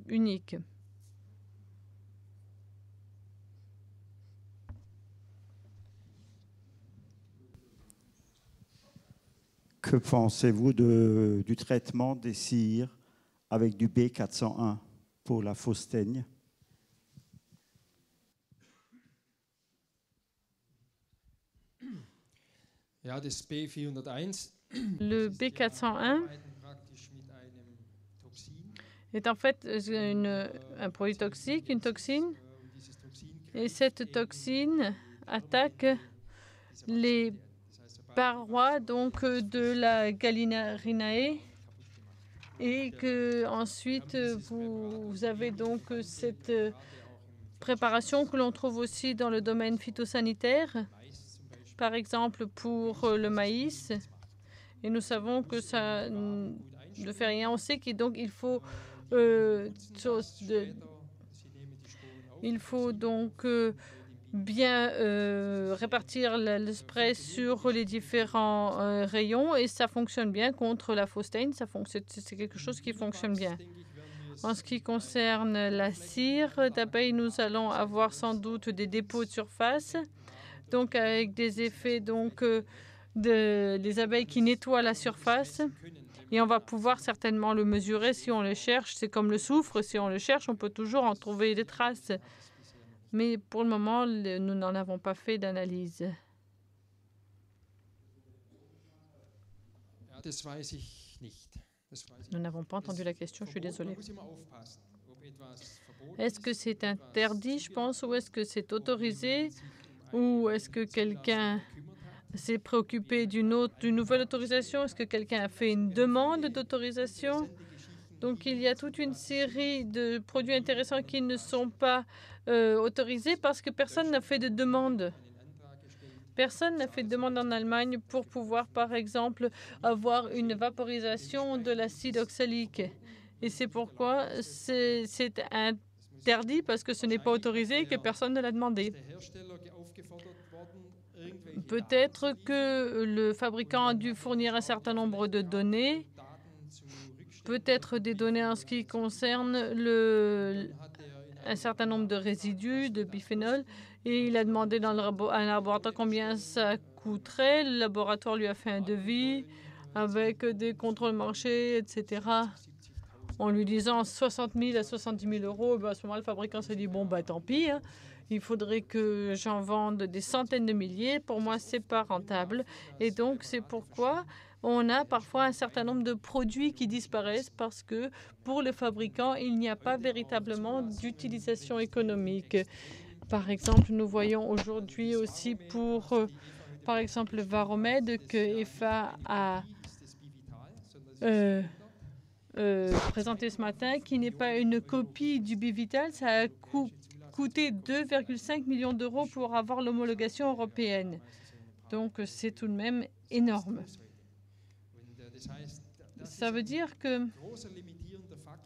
unique. Que pensez-vous du traitement des cires avec du B401 pour la fausse teigne? Le B401 est en fait un produit toxique, une toxine, et cette toxine attaque les parois donc de la Gallinarinae et que ensuite vous avez donc cette préparation que l'on trouve aussi dans le domaine phytosanitaire, par exemple pour le maïs, et nous savons que ça ne fait rien. On sait qu'il faut donc bien répartir le spray sur les différents rayons et ça fonctionne bien contre la fausse teigne. C'est quelque chose qui fonctionne bien. En ce qui concerne la cire d'abeille, nous allons avoir sans doute des dépôts de surface, donc avec des effets des abeilles qui nettoient la surface. Et on va pouvoir certainement le mesurer si on le cherche. C'est comme le soufre, si on le cherche, on peut toujours en trouver des traces. Mais pour le moment, nous n'en avons pas fait d'analyse. Nous n'avons pas entendu la question, je suis désolée. Est-ce que c'est interdit, je pense, ou est-ce que c'est autorisé, ou est-ce que quelqu'un s'est préoccupé d'une nouvelle autorisation? Est-ce que quelqu'un a fait une demande d'autorisation? Donc, il y a toute une série de produits intéressants qui ne sont pas autorisés parce que personne n'a fait de demande. Personne n'a fait de demande en Allemagne pour pouvoir, par exemple, avoir une vaporisation de l'acide oxalique. Et c'est pourquoi c'est interdit, parce que ce n'est pas autorisé et que personne ne l'a demandé. Peut-être que le fabricant a dû fournir un certain nombre de données, peut-être des données en ce qui concerne un certain nombre de résidus de biphénol, et il a demandé à un laboratoire combien ça coûterait. Le laboratoire lui a fait un devis avec des contrôles marchés, etc. En lui disant 60 000 à 70 000 euros, à ce moment, le fabricant s'est dit, bon, tant pis, hein. Il faudrait que j'en vende des centaines de milliers. Pour moi, c'est pas rentable. Et donc, c'est pourquoi on a parfois un certain nombre de produits qui disparaissent parce que pour le fabricant, il n'y a pas véritablement d'utilisation économique. Par exemple, nous voyons aujourd'hui aussi pour, par exemple, le Varomède que EFA a présenté ce matin, qui n'est pas une copie du Bivital. Ça a coûté 2,5 millions d'euros pour avoir l'homologation européenne. Donc, c'est tout de même énorme. Ça veut dire que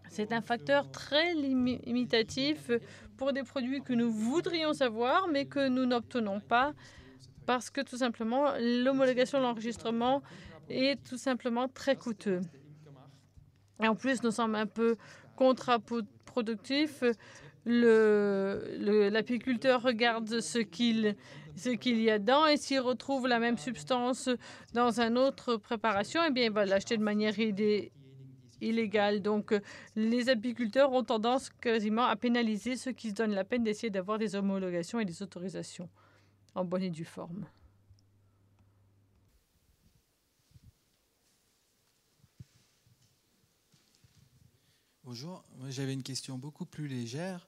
c'est un facteur très limitatif pour des produits que nous voudrions avoir, mais que nous n'obtenons pas parce que tout simplement, l'homologation, l'enregistrement est tout simplement très coûteux. Et en plus, nous sommes un peu contre-productifs. L'apiculteur regarde ce qu'il y a dedans et s'il retrouve la même substance dans une autre préparation, eh bien, il va l'acheter de manière illégale. Donc, les apiculteurs ont tendance quasiment à pénaliser ceux qui se donnent la peine d'essayer d'avoir des homologations et des autorisations en bonne et due forme. Bonjour, moi j'avais une question beaucoup plus légère.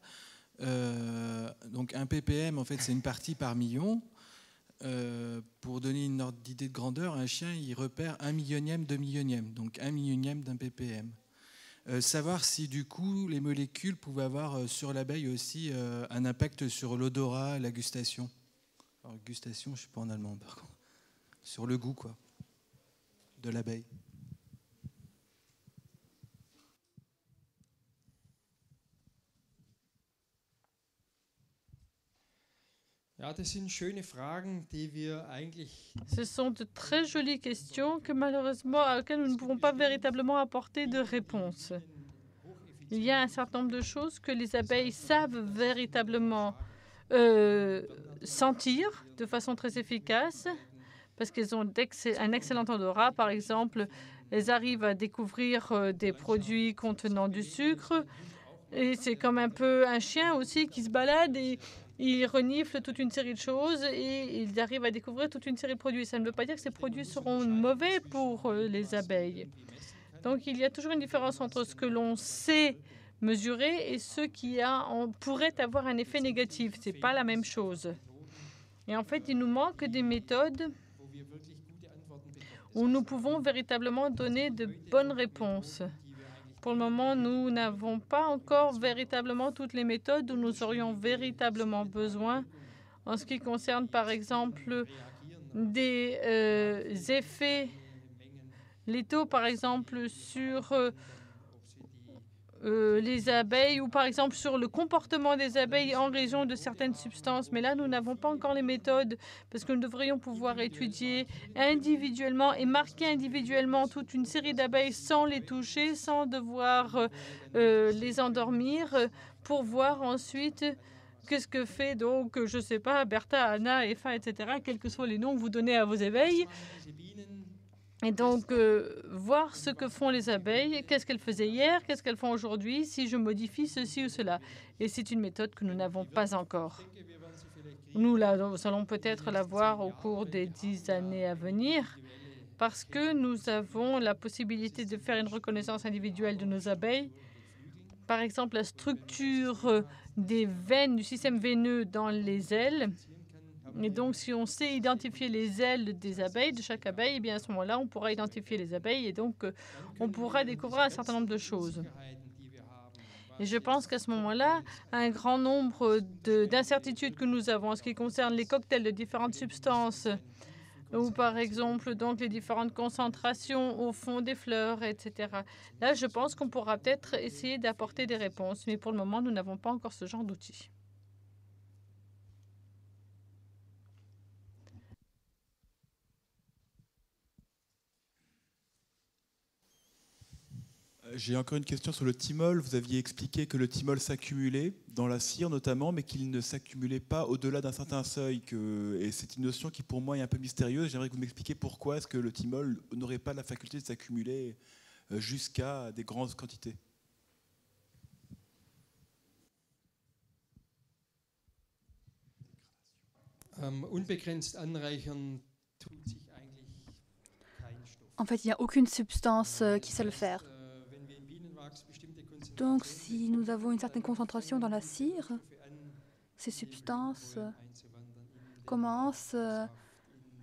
Donc un ppm, en fait, c'est une partie par million. Pour donner une ordre d'idée de grandeur, un chien, il repère 1/1000 de millionième, donc 1/1000 d'un ppm. Savoir si, du coup, les molécules pouvaient avoir sur l'abeille aussi un impact sur l'odorat, la gustation. Alors, gustation, je ne sais pas en allemand, par contre. Sur le goût, quoi, de l'abeille. Ce sont de très jolies questions que malheureusement à laquelle nous ne pouvons pas véritablement apporter de réponse. Il y a un certain nombre de choses que les abeilles savent véritablement sentir de façon très efficace parce qu'elles ont un excellent odorat. Par exemple, elles arrivent à découvrir des produits contenant du sucre. Et c'est comme un peu un chien aussi qui se balade et il renifle toute une série de choses et il arrive à découvrir toute une série de produits. Ça ne veut pas dire que ces produits seront mauvais pour les abeilles. Donc, il y a toujours une différence entre ce que l'on sait mesurer et ce qui pourrait avoir un effet négatif. Ce n'est pas la même chose. Et en fait, il nous manque des méthodes où nous pouvons véritablement donner de bonnes réponses. Pour le moment, nous n'avons pas encore véritablement toutes les méthodes où nous aurions véritablement besoin en ce qui concerne, par exemple, des effets létaux, par exemple, sur les abeilles ou, par exemple, sur le comportement des abeilles en raison de certaines substances. Mais là, nous n'avons pas encore les méthodes parce que nous devrions pouvoir étudier individuellement et marquer individuellement toute une série d'abeilles sans les toucher, sans devoir les endormir pour voir ensuite qu'est-ce que fait, donc, je ne sais pas, Bertha, Anna, Eva, etc., quels que soient les noms que vous donnez à vos abeilles. Et donc, voir ce que font les abeilles, qu'est-ce qu'elles faisaient hier, qu'est-ce qu'elles font aujourd'hui, si je modifie ceci ou cela. Et c'est une méthode que nous n'avons pas encore. Nous allons peut-être la voir au cours des 10 années à venir, parce que nous avons la possibilité de faire une reconnaissance individuelle de nos abeilles par exemple, la structure des veines du système veineux dans les ailes. Et donc, si on sait identifier les ailes des abeilles, de chaque abeille, eh bien à ce moment-là, on pourra identifier les abeilles et donc on pourra découvrir un certain nombre de choses. Et je pense qu'à ce moment-là, un grand nombre d'incertitudes que nous avons en ce qui concerne les cocktails de différentes substances, ou par exemple donc les différentes concentrations au fond des fleurs, etc. Là, je pense qu'on pourra peut-être essayer d'apporter des réponses, mais pour le moment, nous n'avons pas encore ce genre d'outils. J'ai encore une question sur le thymol. Vous aviez expliqué que le thymol s'accumulait dans la cire notamment, mais qu'il ne s'accumulait pas au-delà d'un certain seuil. Et c'est une notion qui pour moi est un peu mystérieuse. J'aimerais que vous m'expliquiez pourquoi est-ce que le thymol n'aurait pas la faculté de s'accumuler jusqu'à des grandes quantités. Unbegrenzt anreichern tut sich eigentlich kein Stoff. En fait, il n'y a aucune substance qui sait le faire. Donc, si nous avons une certaine concentration dans la cire, ces substances commencent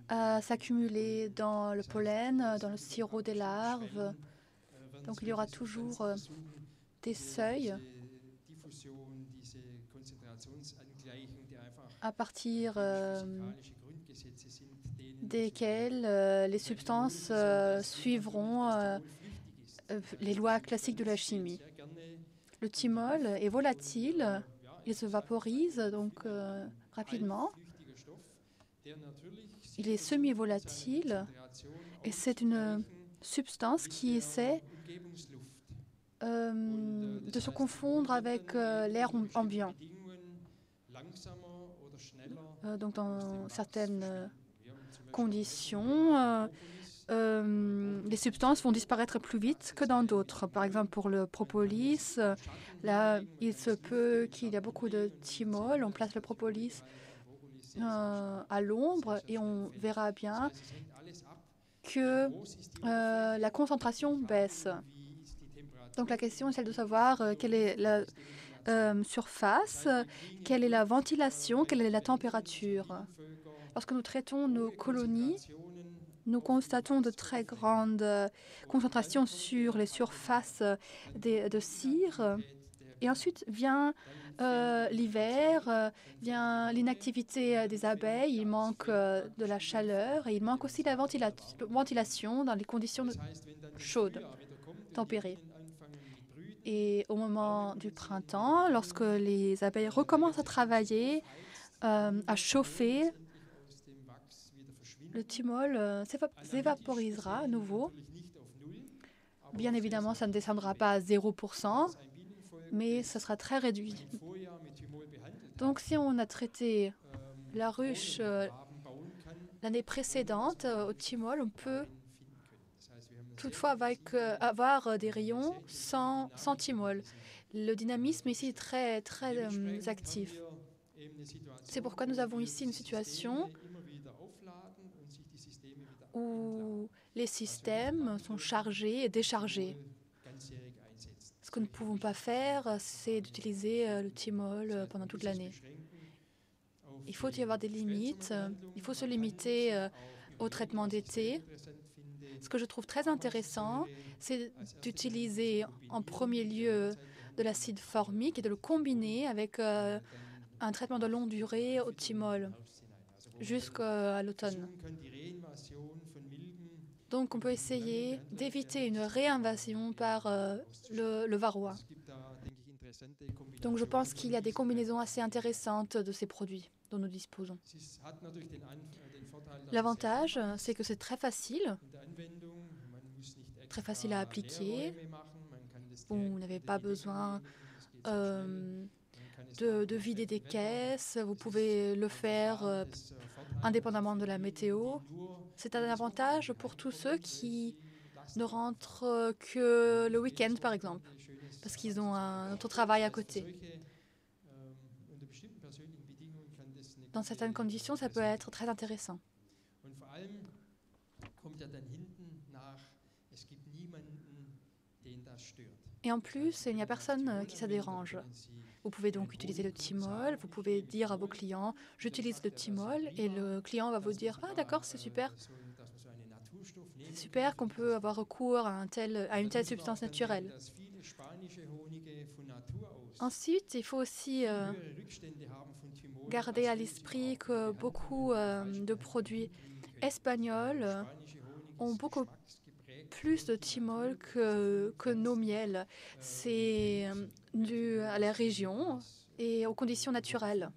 à s'accumuler dans le pollen, dans le sirop des larves. Donc, il y aura toujours des seuils à partir desquels les substances suivront les lois classiques de la chimie. Le thymol est volatile, il se vaporise donc rapidement. Il est semi-volatile et c'est une substance qui essaie de se confondre avec l'air ambiant. Donc dans certaines conditions, les substances vont disparaître plus vite que dans d'autres. Par exemple, pour le propolis, là, il se peut qu'il y ait beaucoup de thymol. On place le propolis à l'ombre et on verra bien que la concentration baisse. Donc la question est celle de savoir quelle est la surface, quelle est la ventilation, quelle est la température. Lorsque nous traitons nos colonies, nous constatons de très grandes concentrations sur les surfaces de cire. Et ensuite vient l'hiver, vient l'inactivité des abeilles, il manque de la chaleur et il manque aussi la ventilation dans les conditions chaudes, tempérées. Et au moment du printemps, lorsque les abeilles recommencent à travailler, à chauffer, le thymol s'évaporisera à nouveau. Bien évidemment, ça ne descendra pas à 0%, mais ce sera très réduit. Donc, si on a traité la ruche l'année précédente au thymol, on peut toutefois avoir des rayons sans thymol. Le dynamisme ici est très, très actif. C'est pourquoi nous avons ici une situation où les systèmes sont chargés et déchargés. Ce que nous ne pouvons pas faire, c'est d'utiliser le thymol pendant toute l'année. Il faut y avoir des limites. Il faut se limiter au traitement d'été. Ce que je trouve très intéressant, c'est d'utiliser en premier lieu de l'acide formique et de le combiner avec un traitement de longue durée au thymol jusqu'à l'automne. Donc on peut essayer d'éviter une réinvasion par le varroa. Donc je pense qu'il y a des combinaisons assez intéressantes de ces produits dont nous disposons. L'avantage, c'est que c'est très facile à appliquer. Vous n'avez pas besoin de vider des caisses. Vous pouvez le faire indépendamment de la météo. C'est un avantage pour tous ceux qui ne rentrent que le week-end, par exemple, parce qu'ils ont un autre travail à côté. Dans certaines conditions, ça peut être très intéressant. Et en plus, il n'y a personne qui ça dérange. Vous pouvez donc utiliser le thymol, vous pouvez dire à vos clients « j'utilise le thymol » et le client va vous dire « ah d'accord, c'est super. C'est super qu'on peut avoir recours à une telle substance naturelle. » Ensuite, il faut aussi garder à l'esprit que beaucoup de produits espagnols ont beaucoup plus de thymol que nos miels. C'est dû à la région et aux conditions naturelles.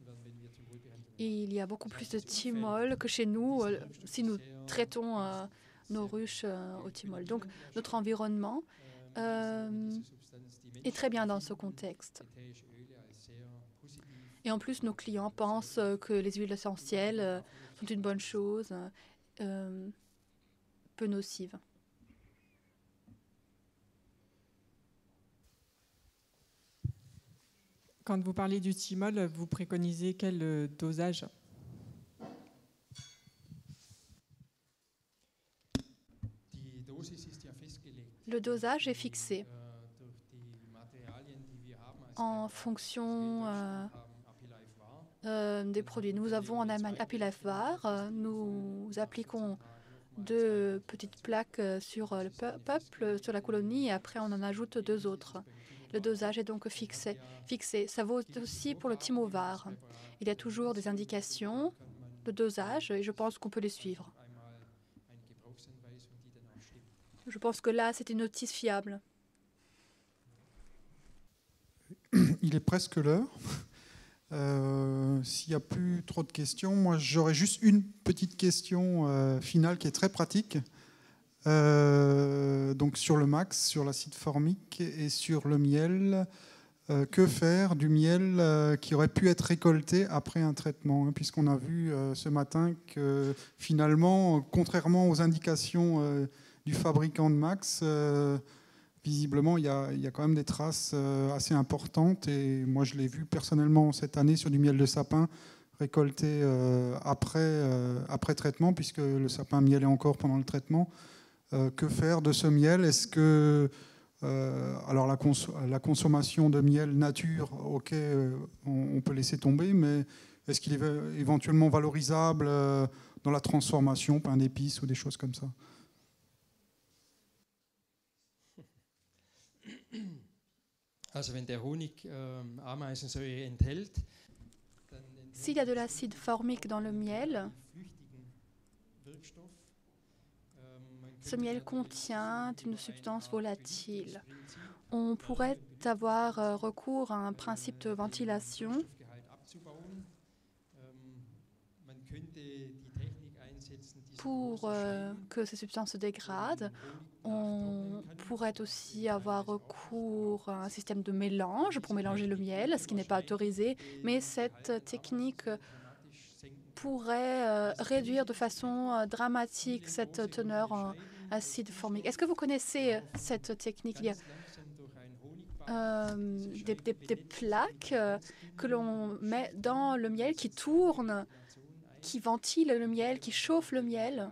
Il y a beaucoup plus de thymol que chez nous si nous traitons nos ruches au thymol. Donc notre environnement est très bien dans ce contexte. Et en plus, nos clients pensent que les huiles essentielles sont une bonne chose, peu nocive. Quand vous parlez du thymol, vous préconisez quel dosage ? Le dosage est fixé en fonction des produits. Nous avons en Allemagne Apilafvar. Nous appliquons 2 petites plaques sur le peuple, sur la colonie, et après on en ajoute 2 autres. Le dosage est donc fixé. Ça vaut aussi pour le Thymovar. Il y a toujours des indications de dosage et je pense qu'on peut les suivre. Je pense que là, c'est une notice fiable. Il est presque l'heure. S'il n'y a plus trop de questions, moi j'aurais juste une petite question finale qui est très pratique. Donc sur le max, sur l'acide formique et sur le miel. Que faire du miel qui aurait pu être récolté après un traitement, puisqu'on a vu ce matin que finalement, contrairement aux indications du fabricant de Max, visiblement il y a quand même des traces assez importantes, et moi je l'ai vu personnellement cette année sur du miel de sapin récolté après traitement, puisque le sapin mielait encore pendant le traitement. Que faire de ce miel? Est-ce que alors la consommation de miel nature, ok, on peut laisser tomber, mais est-ce qu'il est éventuellement valorisable dans la transformation, pain d'épices ou des choses comme ça? S'il y a de l'acide formique dans le miel, ce miel contient une substance volatile. On pourrait avoir recours à un principe de ventilation pour que ces substances se dégradent. On pourrait aussi avoir recours à un système de mélange pour mélanger le miel, ce qui n'est pas autorisé, mais cette technique pourrait réduire de façon dramatique cette teneur en acide formique. Est-ce que vous connaissez cette technique? Il y a des plaques que l'on met dans le miel qui tournent, qui ventilent le miel, qui chauffent le miel.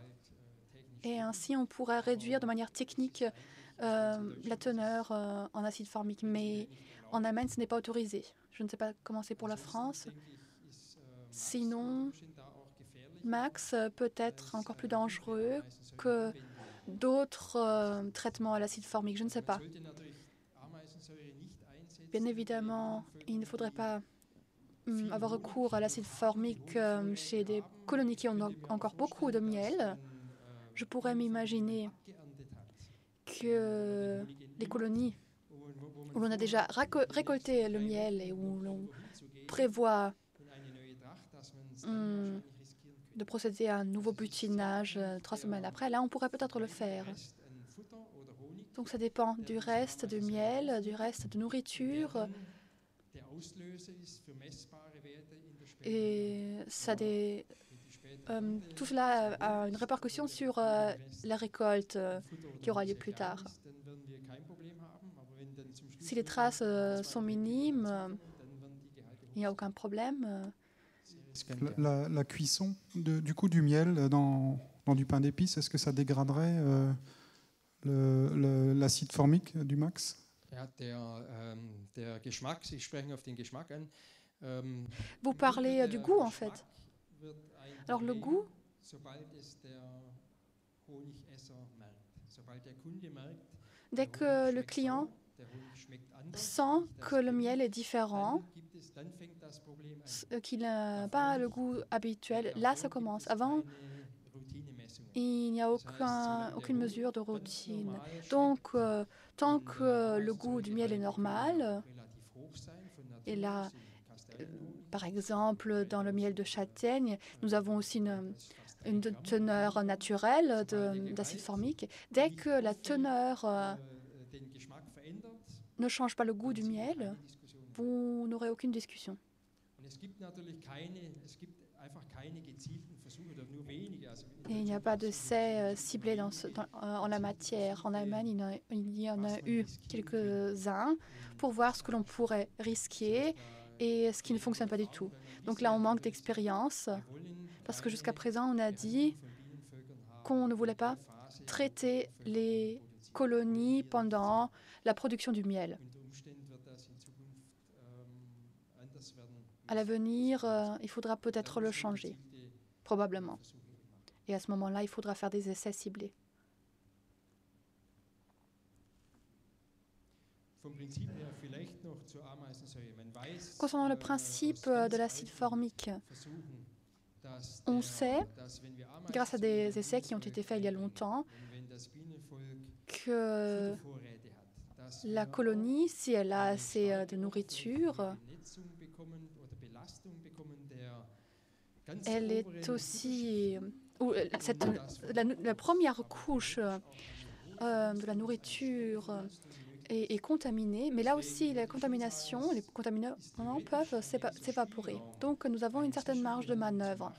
Et ainsi, on pourrait réduire de manière technique la teneur en acide formique. Mais en Allemagne, ce n'est pas autorisé. Je ne sais pas comment c'est pour la France. Sinon, Max peut être encore plus dangereux que d'autres traitements à l'acide formique. Je ne sais pas. Bien évidemment, il ne faudrait pas avoir recours à l'acide formique chez des colonies qui ont encore beaucoup de miel. Je pourrais m'imaginer que les colonies où l'on a déjà récolté le miel et où l'on prévoit de procéder à un nouveau butinage 3 semaines après, là on pourrait peut-être le faire. Donc ça dépend du reste du miel, du reste de nourriture. Et tout cela a une répercussion sur la récolte qui aura lieu plus tard. Si les traces sont minimes, il n'y a aucun problème. La cuisson du coup du miel dans du pain d'épices, est-ce que ça dégraderait l'acide formique du Max? Vous parlez du goût, en fait. Alors, le goût, dès que le client sent que le miel est différent, qu'il n'a pas le goût habituel, là, ça commence. Avant, il n'y a aucune mesure de routine. Donc, tant que le goût du miel est normal, et là, par exemple, dans le miel de châtaigne, nous avons aussi une teneur naturelle d'acide formique. Dès que la teneur ne change pas le goût du miel, vous n'aurez aucune discussion. Et il n'y a pas d'essai ciblé en la matière. En Allemagne, il y en a eu quelques-uns pour voir ce que l'on pourrait risquer et ce qui ne fonctionne pas du tout. Donc là, on manque d'expérience parce que jusqu'à présent, on a dit qu'on ne voulait pas traiter les colonies pendant la production du miel. À l'avenir, il faudra peut-être le changer, probablement. Et à ce moment-là, il faudra faire des essais ciblés. Concernant le principe de l'acide formique, on sait, grâce à des essais qui ont été faits il y a longtemps, que la colonie, si elle a assez de nourriture, elle est aussi... La première couche de la nourriture est contaminée, mais là aussi, les contaminants peuvent s'évaporer. Donc, nous avons une certaine marge de manœuvre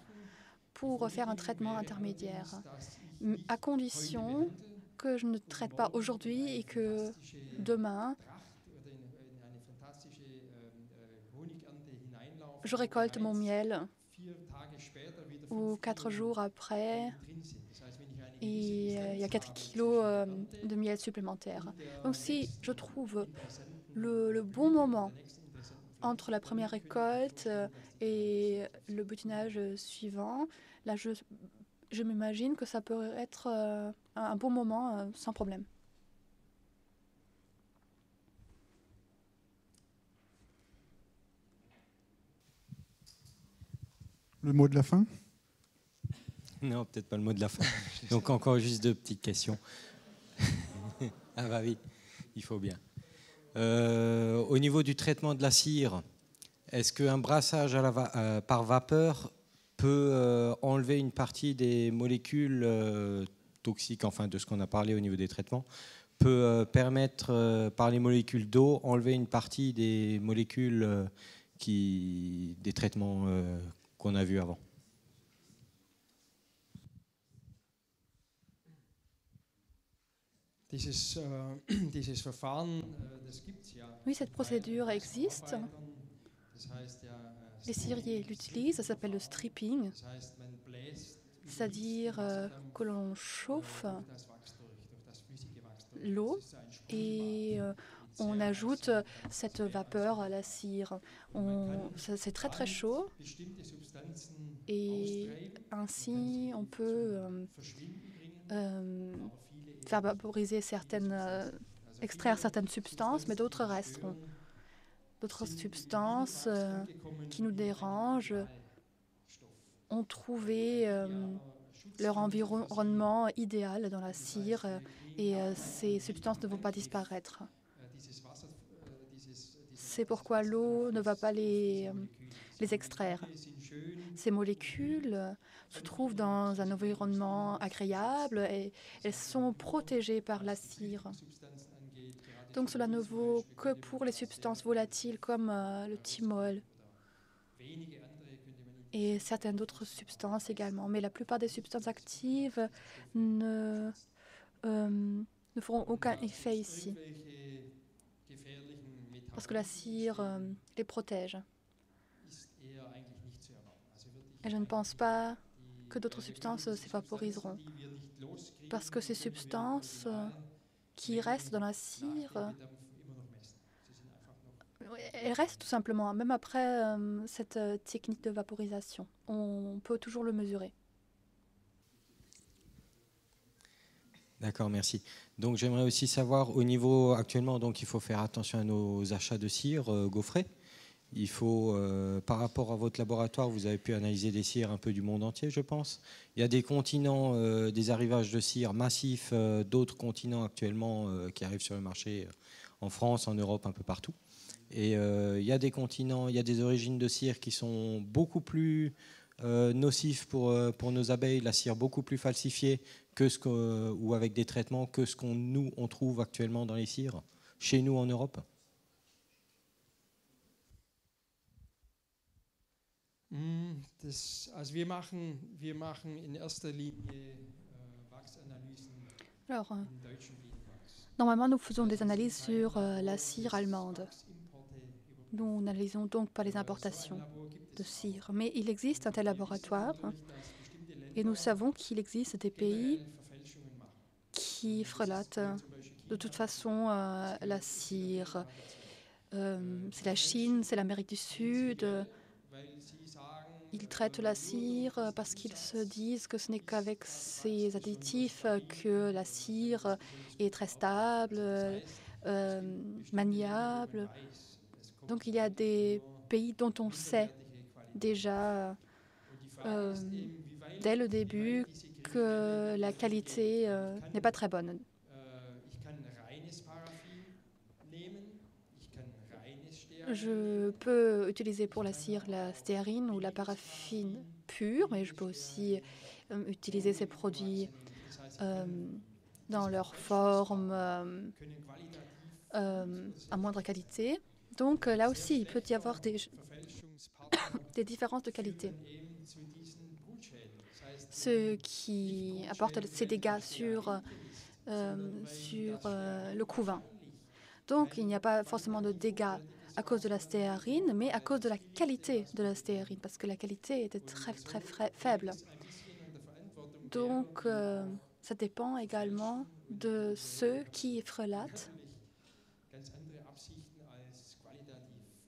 pour faire un traitement intermédiaire, à condition que je ne traite pas aujourd'hui et que demain, je récolte mon miel ou 4 jours après, et il y a 4 kilos de miel supplémentaire. Donc si je trouve le bon moment entre la première récolte et le butinage suivant, là je m'imagine que ça peut être un bon moment sans problème. Le mot de la fin? Non, peut-être pas le mot de la fin. Donc encore juste 2 petites questions. Ah bah oui, il faut bien. Au niveau du traitement de la cire, est-ce qu'un brassage par vapeur peut enlever une partie des molécules toxiques, enfin de ce qu'on a parlé au niveau des traitements, peut permettre par les molécules d'eau enlever une partie des molécules des traitements qu'on a vus avant? Oui, cette procédure existe. Les ciriers l'utilisent, ça s'appelle le stripping, c'est-à-dire que l'on chauffe l'eau et on ajoute cette vapeur à la cire. C'est très très chaud et ainsi on peut faire vaporiser extraire certaines substances, mais d'autres resteront. D'autres substances qui nous dérangent ont trouvé leur environnement idéal dans la cire et ces substances ne vont pas disparaître. C'est pourquoi l'eau ne va pas les extraire. Ces molécules se trouvent dans un environnement agréable et elles sont protégées par la cire. Donc cela ne vaut que pour les substances volatiles comme le thymol et certaines autres substances également. Mais la plupart des substances actives ne feront aucun effet ici parce que la cire les protège. Et je ne pense pas que d'autres substances s'évaporiseront parce que ces substances qui restent dans la cire elle reste tout simplement, même après cette technique de vaporisation. On peut toujours le mesurer. D'accord, merci. Donc j'aimerais aussi savoir au niveau actuellement, donc il faut faire attention à nos achats de cire gaufrée. Il faut, par rapport à votre laboratoire, vous avez pu analyser des cires un peu du monde entier, je pense. Il y a des continents, des arrivages de cire massifs, d'autres continents actuellement qui arrivent sur le marché en France, en Europe, un peu partout. Et il y a des continents, il y a des origines de cire qui sont beaucoup plus nocifs pour nos abeilles, la cire beaucoup plus falsifiée ou avec des traitements que ce qu'on on trouve actuellement dans les cires, chez nous en Europe. Wir machen in erster Linie Wachsanalysen Alors, im deutschen Bienenwachs. normalement, nous faisons des analyses sur la cire allemande. Nous n'analysons donc pas les importations de cire. Mais il existe un tel laboratoire et nous savons qu'il existe des pays qui frelatent de toute façon la cire. C'est la Chine, c'est l'Amérique du Sud. Ils traitent la cire parce qu'ils se disent que ce n'est qu'avec ces additifs que la cire est très stable, maniable. Donc il y a des pays dont on sait déjà dès le début que la qualité n'est pas très bonne. Je peux utiliser pour la cire la stéarine ou la paraffine pure, mais je peux aussi utiliser ces produits dans leur forme à moindre qualité. Donc là aussi, il peut y avoir des différences de qualité. Ce qui apporte ces dégâts sur le couvain. Donc il n'y a pas forcément de dégâts à cause de la stéarine, mais à cause de la qualité de la stéarine, parce que la qualité était très faible. Donc ça dépend également de ceux qui frelatent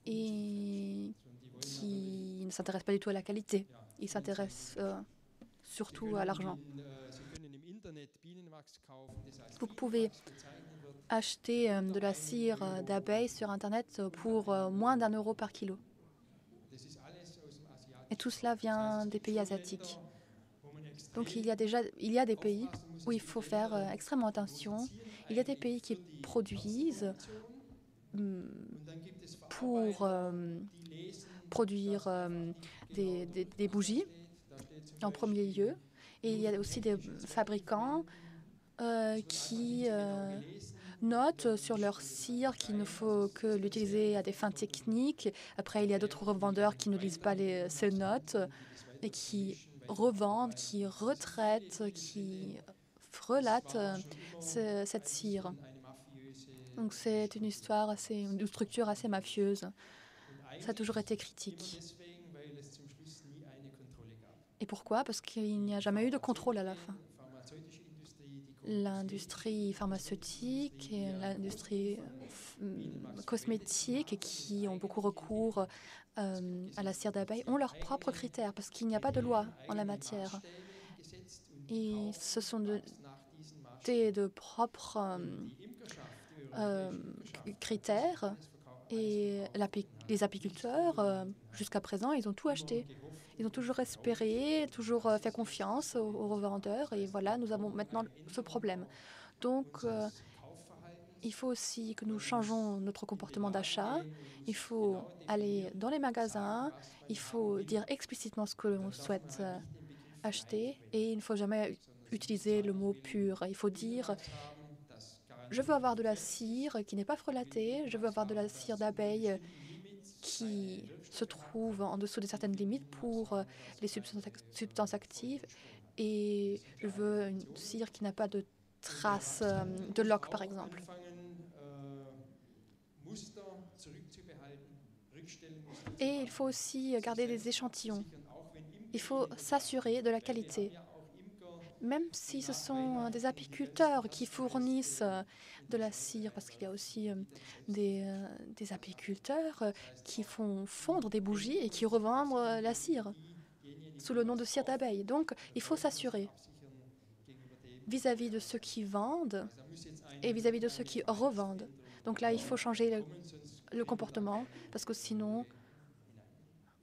et qui ne s'intéressent pas du tout à la qualité. Ils s'intéressent surtout à l'argent. Vous pouvez acheter de la cire d'abeille sur Internet pour moins d'1 euro par kilo. Et tout cela vient des pays asiatiques. Donc il y a des pays où il faut faire extrêmement attention. Il y a des pays qui produisent pour produire des bougies en premier lieu. Et il y a aussi des fabricants qui notent sur leur cire qu'il ne faut que l'utiliser à des fins techniques. Après, il y a d'autres revendeurs qui ne lisent pas ces notes et qui revendent, qui retraitent, qui frelatent cette cire. Donc c'est une histoire une structure assez mafieuse. Ça a toujours été critique. Et pourquoi? Parce qu'il n'y a jamais eu de contrôle à la fin. L'industrie pharmaceutique et l'industrie cosmétique qui ont beaucoup recours à la cire d'abeille ont leurs propres critères parce qu'il n'y a pas de loi en la matière. Et ce sont de propres critères et les apiculteurs, jusqu'à présent, ils ont tout acheté. Ils ont toujours espéré, toujours fait confiance aux revendeurs. Et voilà, nous avons maintenant ce problème. Donc, il faut aussi que nous changeons notre comportement d'achat. Il faut aller dans les magasins. Il faut dire explicitement ce que l'on souhaite acheter. Et il ne faut jamais utiliser le mot pur. Il faut dire « Je veux avoir de la cire qui n'est pas frelatée. Je veux avoir de la cire d'abeille qui se trouve en dessous de certaines limites pour les substances actives. Et je veux une cire qui n'a pas de traces de loques, par exemple. » Et il faut aussi garder des échantillons. Il faut s'assurer de la qualité. même si ce sont des apiculteurs qui fournissent de la cire, parce qu'il y a aussi des apiculteurs qui font fondre des bougies et qui revendent la cire sous le nom de cire d'abeille. Donc, il faut s'assurer vis-à-vis de ceux qui vendent et vis-à-vis de ceux qui revendent. Donc là, il faut changer le comportement parce que sinon,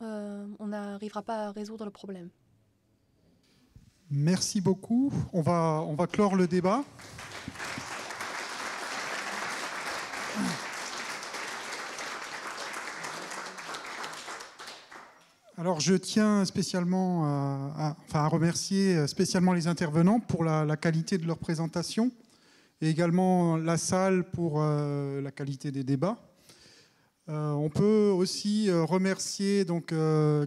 on n'arrivera pas à résoudre le problème. Merci beaucoup. On va clore le débat. Alors, je tiens spécialement à remercier spécialement les intervenants pour la qualité de leur présentation et également la salle pour la qualité des débats. On peut aussi remercier donc,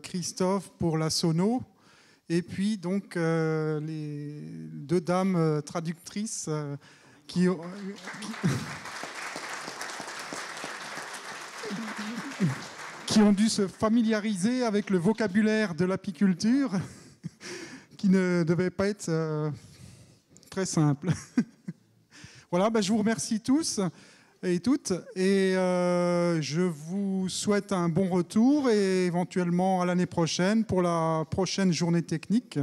Christophe pour la sono et puis donc les deux dames traductrices qui ont dû se familiariser avec le vocabulaire de l'apiculture qui ne devait pas être très simple. Voilà, je vous remercie tous et toutes et je vous souhaite un bon retour et éventuellement à l'année prochaine pour la prochaine journée technique.